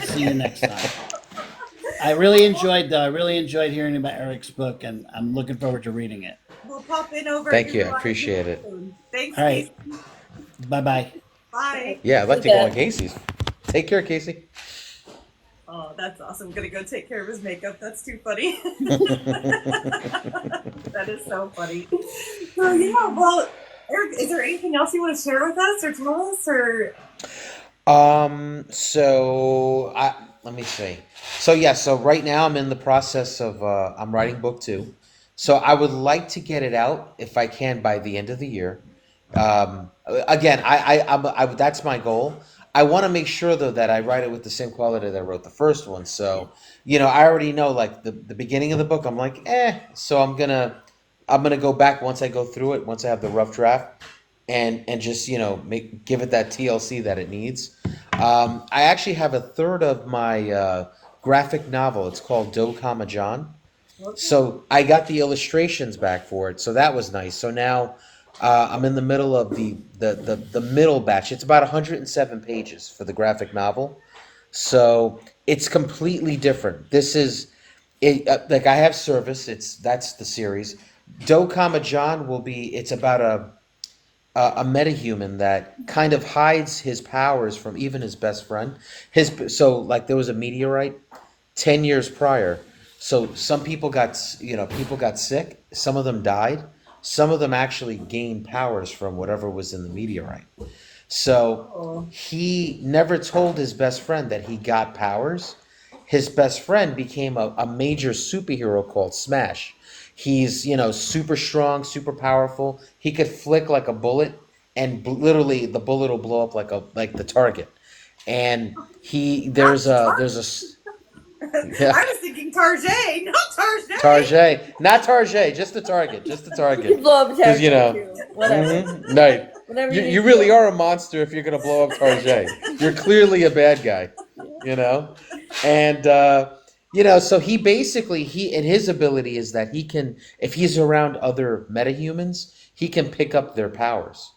[SPEAKER 6] see you next time. I really enjoyed hearing about Eric's book, and I'm looking forward to reading it.
[SPEAKER 1] We'll pop in over.
[SPEAKER 3] Thank
[SPEAKER 1] at
[SPEAKER 3] you,
[SPEAKER 1] your
[SPEAKER 3] I
[SPEAKER 1] live
[SPEAKER 3] appreciate it.
[SPEAKER 1] soon. Thanks,
[SPEAKER 6] All right.
[SPEAKER 1] Casey.
[SPEAKER 6] Bye bye.
[SPEAKER 1] Bye.
[SPEAKER 3] Yeah, I'd like to
[SPEAKER 2] Okay.
[SPEAKER 3] go on Casey's. Take care, Casey.
[SPEAKER 1] Oh, that's awesome. I'm gonna go take care of his makeup. That's too funny. That is so funny. So yeah, well, Eric, is there anything else you want to share with us or tell us or?
[SPEAKER 3] Let me see. So right now I'm in the process of I'm writing book 2. So I would like to get it out if I can by the end of the year. Again, that's my goal. I want to make sure though that I write it with the same quality that I wrote the first one. So, I already know like the beginning of the book, I'm like, so I'm gonna go back once I go through it, once I have the rough draft, and just give it that TLC that it needs. I actually have a third of my graphic novel. It's called Do Kama John. So I got the illustrations back for it, so that was nice. So now I'm in the middle of the middle batch. It's about 107 pages for the graphic novel, so it's completely different. This is it. Like I have Service. That's the series. Do Kama John will be. It's about a metahuman that kind of hides his powers from even his best friend. So like there was a meteorite 10 years prior. So some people got sick. Some of them died. Some of them actually gained powers from whatever was in the meteorite. So he never told his best friend that he got powers. His best friend became a major superhero called Smash. He's, super strong, super powerful. He could flick like a bullet, and literally the bullet will blow up like the target. And there's a Yeah.
[SPEAKER 1] I was thinking Tarjay, not Tarjay.
[SPEAKER 3] Target, not Target, just the Target, just the
[SPEAKER 2] You can
[SPEAKER 3] Target.
[SPEAKER 2] blow up a
[SPEAKER 3] Because
[SPEAKER 2] character too. Whatever.
[SPEAKER 3] right.
[SPEAKER 2] Whatever
[SPEAKER 3] You,
[SPEAKER 2] you need
[SPEAKER 3] you
[SPEAKER 2] to
[SPEAKER 3] really
[SPEAKER 2] do.
[SPEAKER 3] are a monster if you're gonna blow up Target. You're clearly a bad guy, and so he basically he and his ability is that he can, if he's around other metahumans, he can pick up their powers.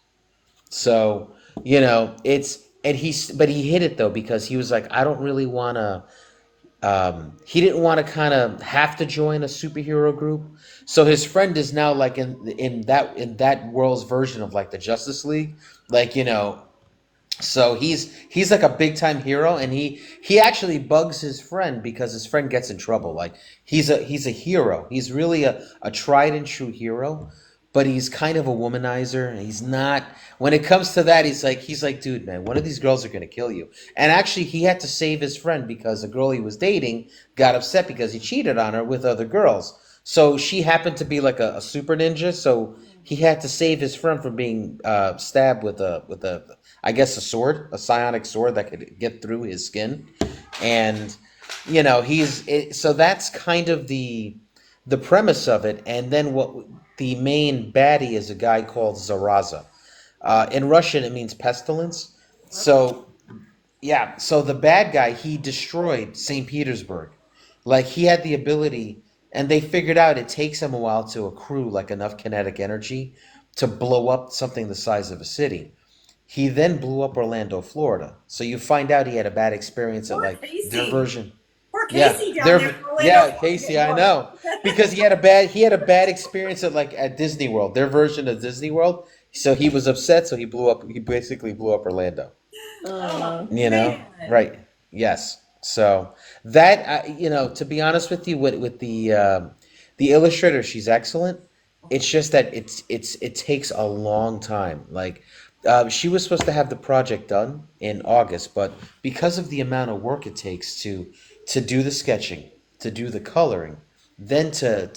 [SPEAKER 3] So it's and he's but he hit it though because he was like, I don't really want to. He didn't want to kind of have to join a superhero group, so his friend is now like in that world's version of like the Justice League, like so he's like a big time hero, and he actually bugs his friend because his friend gets in trouble. Like he's a hero. He's really a tried and true hero, but he's kind of a womanizer. And he's not when it comes to that. He's like, dude, man, one of these girls are gonna kill you. And actually, he had to save his friend because the girl he was dating got upset because he cheated on her with other girls. So she happened to be like a super ninja. So he had to save his friend from being stabbed with a I guess a sword, a psionic sword that could get through his skin, and so that's kind of the premise of it. And then what the main baddie is a guy called Zaraza. In Russian, it means pestilence. So yeah, so the bad guy he destroyed St. Petersburg, like he had the ability, and they figured out it takes him a while to accrue like enough kinetic energy to blow up something the size of a city. He then blew up Orlando, Florida. So you find out he had a bad experience at
[SPEAKER 1] Poor
[SPEAKER 3] like their
[SPEAKER 1] Casey.
[SPEAKER 3] version.
[SPEAKER 1] Poor
[SPEAKER 3] Yeah,
[SPEAKER 1] Casey down
[SPEAKER 3] their
[SPEAKER 1] there in Orlando.
[SPEAKER 3] yeah, Casey, I know. Because he had a bad experience at Disney World, their version of Disney World. So he was upset, so he basically blew up Orlando.
[SPEAKER 1] Oh,
[SPEAKER 3] You know?
[SPEAKER 1] man.
[SPEAKER 3] Right. Yes. So that to be honest with you, with the illustrator, she's excellent. It's just that it takes a long time. Like she was supposed to have the project done in August, but because of the amount of work it takes to do the sketching, to do the coloring, then to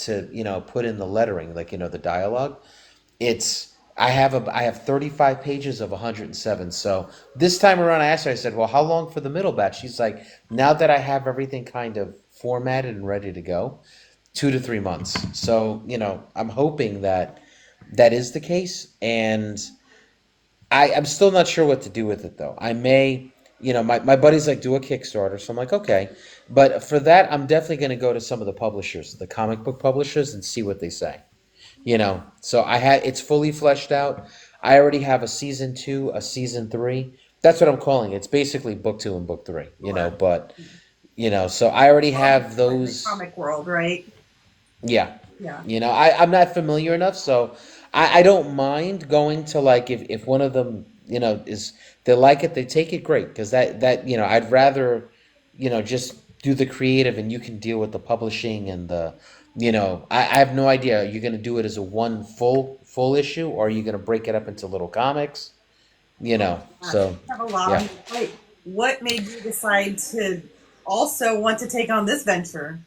[SPEAKER 3] put in the lettering, like the dialogue, it's I have 35 pages of 107. So this time around I asked her, I said, well, how long for the middle batch? She's like, now that I have everything kind of formatted and ready to go, 2 to 3 months. So I'm hoping that that is the case. And I'm still not sure what to do with it though. I may, my buddy's like, do a Kickstarter. So I'm like, okay. But for that, I'm definitely going to go to some of the publishers, the comic book publishers, and see what they say. So it's fully fleshed out. I already have a season 2, a season 3. That's what I'm calling it. It's basically book 2 and book 3,
[SPEAKER 1] Sure.
[SPEAKER 3] but so I already have
[SPEAKER 1] In the
[SPEAKER 3] those.
[SPEAKER 1] comic world, right?
[SPEAKER 3] Yeah.
[SPEAKER 1] Yeah.
[SPEAKER 3] I'm not familiar enough, so I don't mind going to, like, if one of them, is they like it, they take it, great, because I'd rather, just do the creative and you can deal with the publishing and I have no idea. Are you going to do it as a one full issue, or are you going to break it up into little comics?
[SPEAKER 1] Gosh,
[SPEAKER 3] So
[SPEAKER 1] you have a lot on
[SPEAKER 3] yeah.
[SPEAKER 1] your plate. What made you decide to also want to take on this venture?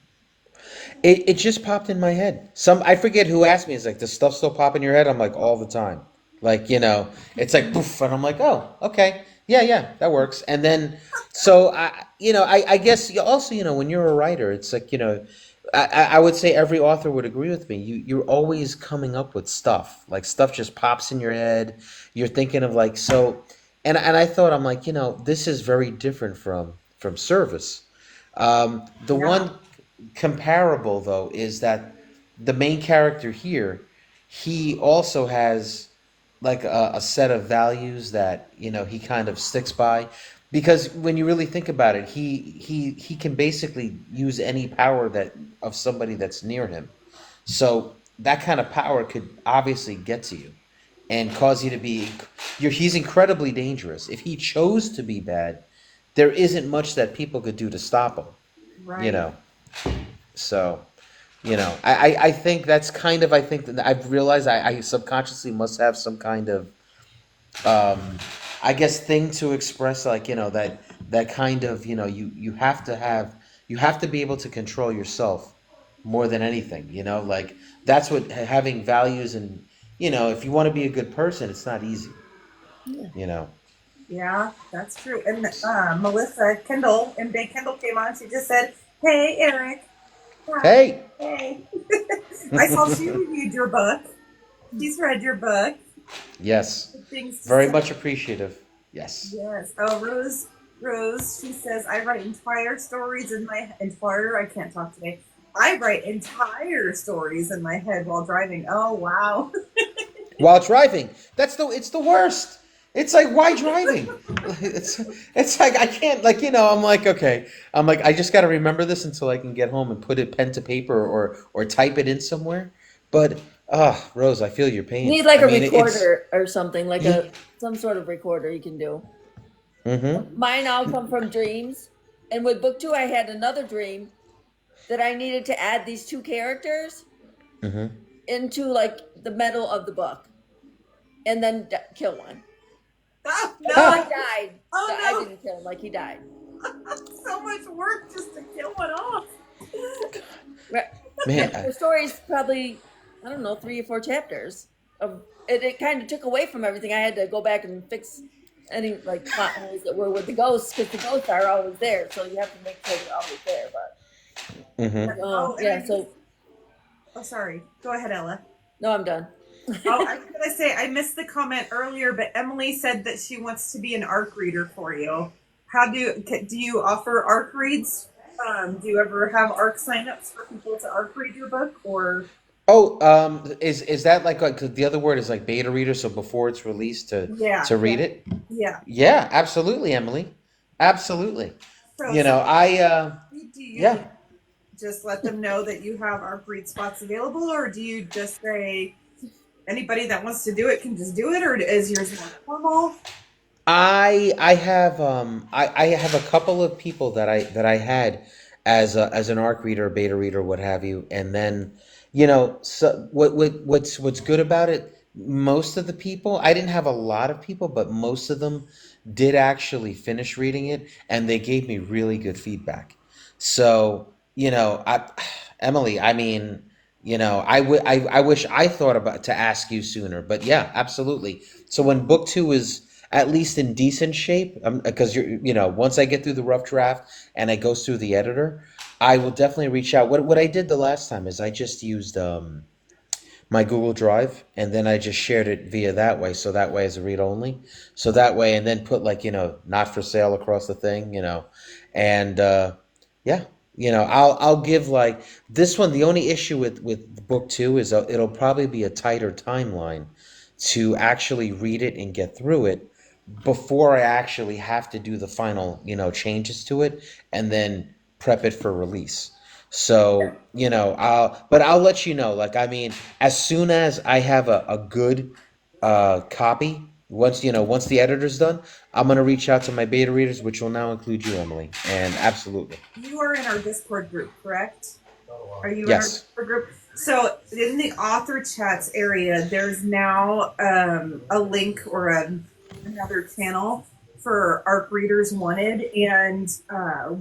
[SPEAKER 3] It just popped in my head. I forget who asked me. It's like, does stuff still pop in your head? I'm like, all the time. Like, it's like poof, and I'm like, oh, okay, yeah, that works. And then, so I guess also, when you're a writer, it's like, I would say every author would agree with me. You're always coming up with stuff. Like stuff just pops in your head. You're thinking of like so, and I thought, I'm like, this is very different from service. The
[SPEAKER 1] Yeah.
[SPEAKER 3] one comparable though is that the main character here, he also has like a set of values that he kind of sticks by, because when you really think about it, he can basically use any power that of somebody that's near him. So that kind of power could obviously get to you and cause you to be he's incredibly dangerous. If he chose to be bad, there isn't much that people could do to stop him, you
[SPEAKER 1] Right.
[SPEAKER 3] know. So, I think that's kind of, I think that I've realized I subconsciously must have some kind of, um, I guess, thing to express, like, that kind of, you have to be able to control yourself more than anything, like that's what having values, and, if you want to be a good person, it's not easy, you know.
[SPEAKER 1] Yeah, that's true. And Melissa Kendall, MJ Kendall came on. She just said, Hey, Eric. Hi.
[SPEAKER 3] Hey.
[SPEAKER 1] Hey. I saw she reviewed your book. She's read your book.
[SPEAKER 3] Yes.
[SPEAKER 1] Good things to
[SPEAKER 3] Very
[SPEAKER 1] say.
[SPEAKER 3] much appreciative. Yes.
[SPEAKER 1] Yes. Oh, Rose, she says, I write entire stories in my entire, I can't talk today. I write entire stories in my head while driving. Oh, wow.
[SPEAKER 3] While driving, it's the worst. It's like, why driving? It's it's like I can't, like, I'm like, okay. I'm like, I just got to remember this until I can get home and put it pen to paper or type it in somewhere. But Rose, I feel your
[SPEAKER 2] You
[SPEAKER 3] pain.
[SPEAKER 2] need like
[SPEAKER 3] I
[SPEAKER 2] a
[SPEAKER 3] mean, it's
[SPEAKER 2] recorder or something, like
[SPEAKER 3] yeah.
[SPEAKER 2] some sort of recorder you can do.
[SPEAKER 3] Mm-hmm.
[SPEAKER 2] Mine all come from dreams. And with book two, I had another dream that I needed to add these two characters
[SPEAKER 3] Mm-hmm.
[SPEAKER 2] into like the middle of the book and then kill one.
[SPEAKER 1] Oh,
[SPEAKER 2] No, he
[SPEAKER 3] Ah,
[SPEAKER 1] no.
[SPEAKER 2] died. I
[SPEAKER 1] Oh,
[SPEAKER 2] didn't kill him, like he died.
[SPEAKER 1] no. So much work just to kill one off.
[SPEAKER 2] Right.
[SPEAKER 3] man.
[SPEAKER 2] The story's probably, I don't know, 3 or 4 chapters of it. It kind of took away from everything. I had to go back and fix any like plot holes that were with the ghosts because the ghosts are always there, so you have to make sure they're always there. But
[SPEAKER 3] Mm-hmm.
[SPEAKER 1] Oh, and
[SPEAKER 2] yeah, so
[SPEAKER 1] oh, sorry. Go ahead, Ella.
[SPEAKER 2] no, I'm done.
[SPEAKER 1] Oh, I was gonna say I missed the comment earlier, but Emily said that she wants to be an ARC reader for you. How do you offer ARC reads? Do you ever have ARC signups for people to ARC read your book, or
[SPEAKER 3] Oh, is that like, 'cause the other word is like beta reader? So before it's released
[SPEAKER 1] yeah,
[SPEAKER 3] to
[SPEAKER 1] yeah,
[SPEAKER 3] read it.
[SPEAKER 1] yeah?
[SPEAKER 3] Yeah, absolutely, Emily. Absolutely.
[SPEAKER 1] So
[SPEAKER 3] I
[SPEAKER 1] do you
[SPEAKER 3] yeah.
[SPEAKER 1] just let them know that you have ARC read spots available, or do you just say anybody that wants to do it can just do it, or is yours more formal?
[SPEAKER 3] I have a couple of people that I had as an ARC reader, beta reader, what have you, and then so what's good about it? Most of the people, I didn't have a lot of people, but most of them did actually finish reading it, and they gave me really good feedback. So Emily, I mean, I wish I thought about to ask you sooner, but yeah, absolutely. So when book two is at least in decent shape, because once I get through the rough draft and it goes through the editor, I will definitely reach out. What I did the last time is I just used my Google Drive, and then I just shared it via that way. So that way as a read only. So that way, and then put, like, not for sale across the thing, and yeah, I'll give, like, this one. The only issue with book two is it'll probably be a tighter timeline to actually read it and get through it before I actually have to do the final, changes to it and then prep it for release. So, I'll let you know. Like, I mean, as soon as I have a good copy, once the editor's done, I'm gonna reach out to my beta readers, which will now include you, Emily. And absolutely.
[SPEAKER 1] You are in our Discord group, correct? Are you in our
[SPEAKER 3] Yes.
[SPEAKER 1] Discord group? So in the author chats area, there's now a link or another channel for ARC Readers Wanted, and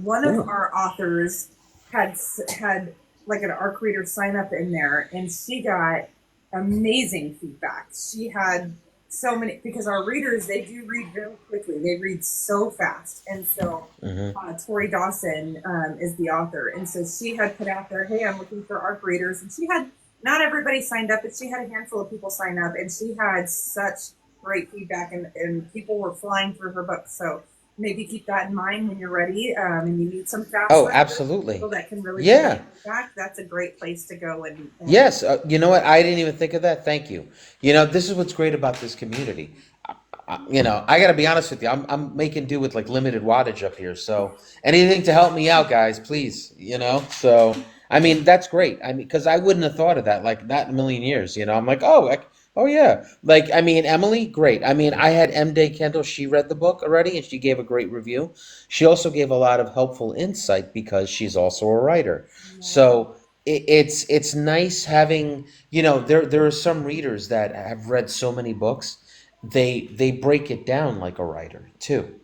[SPEAKER 1] one of
[SPEAKER 3] Ooh.
[SPEAKER 1] our authors had like an ARC reader sign up in there, and she got amazing feedback. She had so many, because our readers, they do read very quickly. They read so fast, and so
[SPEAKER 3] Hmm.
[SPEAKER 1] Tori Dawson is the author, and so she had put out there, "Hey, I'm looking for ARC readers," and she had not everybody signed up, but she had a handful of people sign up, and she had such great feedback, and people were flying through her book. So maybe keep that in mind when you're ready, and you need some fast
[SPEAKER 3] Oh,
[SPEAKER 1] writers,
[SPEAKER 3] absolutely.
[SPEAKER 1] people that can really give
[SPEAKER 3] Yeah.
[SPEAKER 1] you feedback. That's a great place to go and
[SPEAKER 3] Yes. You know what? I didn't even think of that. Thank you. This is what's great about this community. I got to be honest with you. I'm making do with, like, limited wattage up here. So anything to help me out, guys, please. So I mean, that's great. I mean, because I wouldn't have thought of that, like, not in a million years. I'm like, oh, oh yeah. Like, I mean, Emily, great. I mean, I had M Day Kendall. She read the book already, and she gave a great review. She also gave a lot of helpful insight because she's also a writer. So it's nice having, there are some readers that have read so many books, they break it down like a writer too.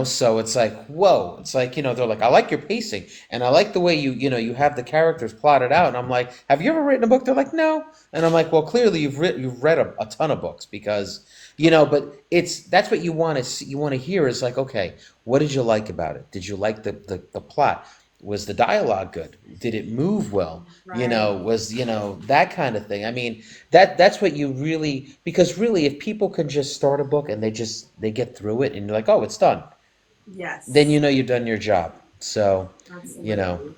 [SPEAKER 3] So it's like, whoa. It's like, they're like, I like your pacing, and I like the way you have the characters plotted out. And I'm like, have you ever written a book? They're like, no. And I'm like, well, clearly you've read a ton of books, because but that's what you want to see, you want to hear, is like, okay, what did you like about it? Did you like the plot? Was the dialogue good? Did it move well? You know, was, that kind of thing. I mean, that's what you really, because really, if people can just start a book and they get through it and you're like, oh, it's done,
[SPEAKER 1] Yes.
[SPEAKER 3] then you know you've done your job. So,
[SPEAKER 1] Absolutely.
[SPEAKER 3] Well,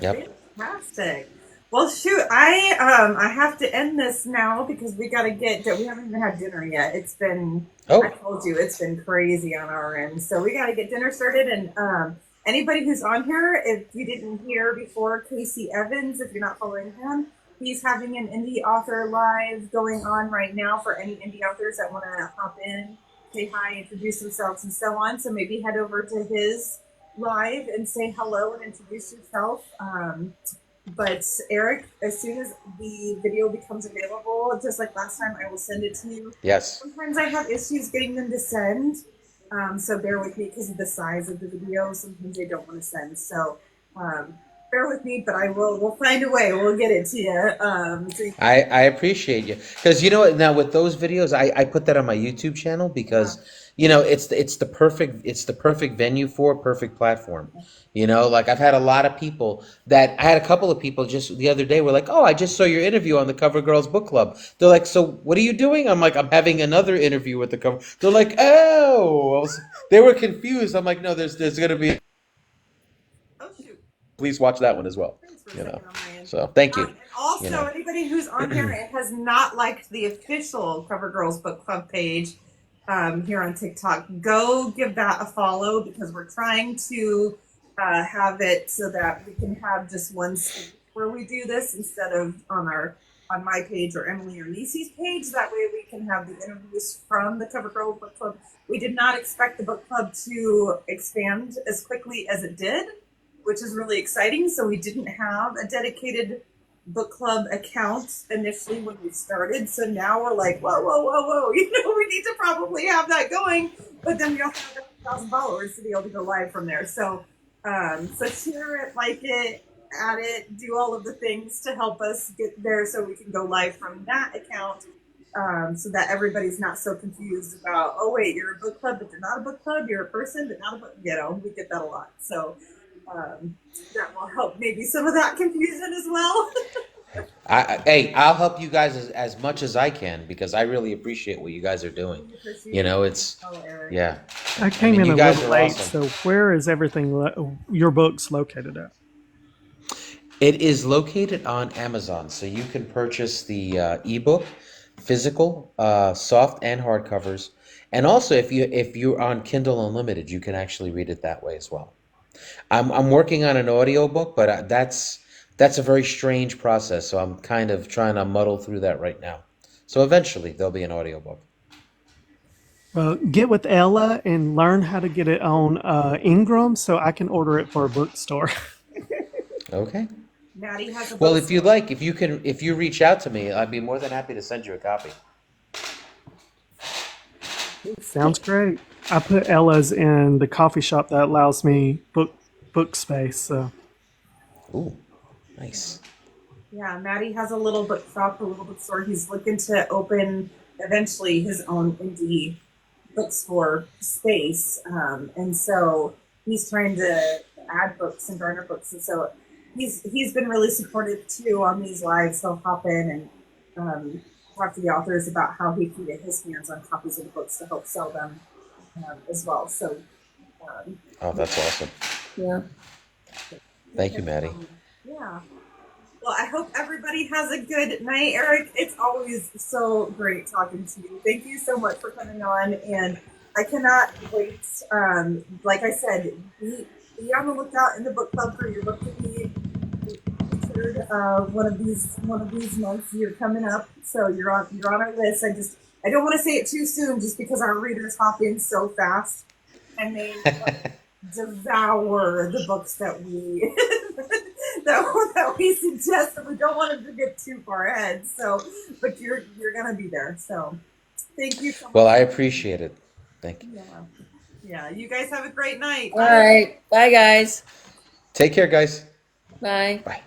[SPEAKER 3] yep.
[SPEAKER 1] Fantastic. Well, shoot, I have to end this now because we got to we haven't even had dinner yet. It's been,
[SPEAKER 3] Oh.
[SPEAKER 1] I told you, it's been crazy on our end. So we got to get dinner started. And anybody who's on here, if you didn't hear before, Casey Evans, if you're not following him, he's having an indie author live going on right now for any indie authors that want to hop in, say hi, introduce themselves, and so on. So maybe head over to his live and say hello and introduce yourself. But Eric, as soon as the video becomes available, just like last time, I will send it to you.
[SPEAKER 3] Yes.
[SPEAKER 1] Sometimes I have issues getting them to send, so bear with me because of the size of the video. Sometimes they don't want to send, so bear with me. But we'll find a way. We'll get it to you.
[SPEAKER 3] I appreciate you, because you know what, now with those videos, I put that on my YouTube channel because it's the perfect venue for a perfect platform. Like I've had a lot of people I had a couple of people just the other day were like, oh, I just saw your interview on the Cover Girls Book Club. They're like, so what are you doing? I'm like, I'm having another interview with the Cover. They're like, oh, they were confused. I'm like, no, there's going to be.
[SPEAKER 1] Oh shoot!
[SPEAKER 3] Please watch that one as well.
[SPEAKER 1] Thanks for a second on my end.
[SPEAKER 3] So thank you.
[SPEAKER 1] And also, anybody who's on here and has not liked the official Cover Girls Book Club page here on TikTok, go give that a follow because we're trying to have it so that we can have just one space where we do this instead of on my page or Emily or Nisi's page. That way we can have the interviews from the Cover Girls Book Club. We did not expect the book club to expand as quickly as it did, which is really exciting. So we didn't have a dedicated book club account initially when we started. So now we're like, whoa. We need to probably have that going. But then we also have 1,000 followers to be able to go live from there. So share it, like it, add it, do all of the things to help us get there so we can go live from that account. So that everybody's not so confused about, oh wait, you're a book club, but you're not a book club. You're a person, but not a book. We get that a lot. So that will help maybe some of that confusion as well.
[SPEAKER 3] I'll help you guys as much as I can because I really appreciate what you guys are doing. It's yeah.
[SPEAKER 7] I came in
[SPEAKER 3] you
[SPEAKER 7] a
[SPEAKER 3] guys
[SPEAKER 7] little
[SPEAKER 3] are
[SPEAKER 7] late,
[SPEAKER 3] awesome.
[SPEAKER 7] so where is everything your books located at?
[SPEAKER 3] It is located on Amazon, so you can purchase the ebook, physical, soft and hardcovers, and also if you're on Kindle Unlimited, you can actually read it that way as well. I'm working on an audiobook, but that's a very strange process, so I'm kind of trying to muddle through that right now. So eventually there'll be an audiobook.
[SPEAKER 7] Well, get with Ella and learn how to get it on Ingram so I can order it for a bookstore.
[SPEAKER 3] Okay.
[SPEAKER 1] Maddie has a
[SPEAKER 3] Well,
[SPEAKER 1] book
[SPEAKER 3] if you like, if you reach out to me, I'd be more than happy to send you a copy.
[SPEAKER 7] Sounds great. I put Ella's in the coffee shop that allows me book space. So.
[SPEAKER 3] Ooh, nice.
[SPEAKER 1] Yeah, Maddie has a little book shop, a little bookstore. He's looking to open eventually his own indie bookstore space, and so he's trying to add books and garner books, and so he's been really supportive too on these lives. He'll hop in and talk to the authors about how he can get his hands on copies of the books to help sell them as well. So,
[SPEAKER 3] Oh, that's awesome.
[SPEAKER 2] Yeah.
[SPEAKER 3] Thank you, Maddie.
[SPEAKER 1] Yeah. Well, I hope everybody has a good night, Eric. It's always so great talking to you. Thank you so much for coming on, and I cannot wait. Like I said, be on the lookout in the book club for your book to be featured. One of these months you're coming up, so you're on our list. I don't want to say it too soon, just because our readers hop in so fast, and they devour the books that we that we suggest, and we don't want them to get too far ahead. So, but you're gonna be there. So, thank you so much.
[SPEAKER 3] Well, I appreciate it. Thank you.
[SPEAKER 1] Yeah. You guys have a great night.
[SPEAKER 2] All right. Bye, guys.
[SPEAKER 3] Take care, guys.
[SPEAKER 2] Bye.
[SPEAKER 3] Bye.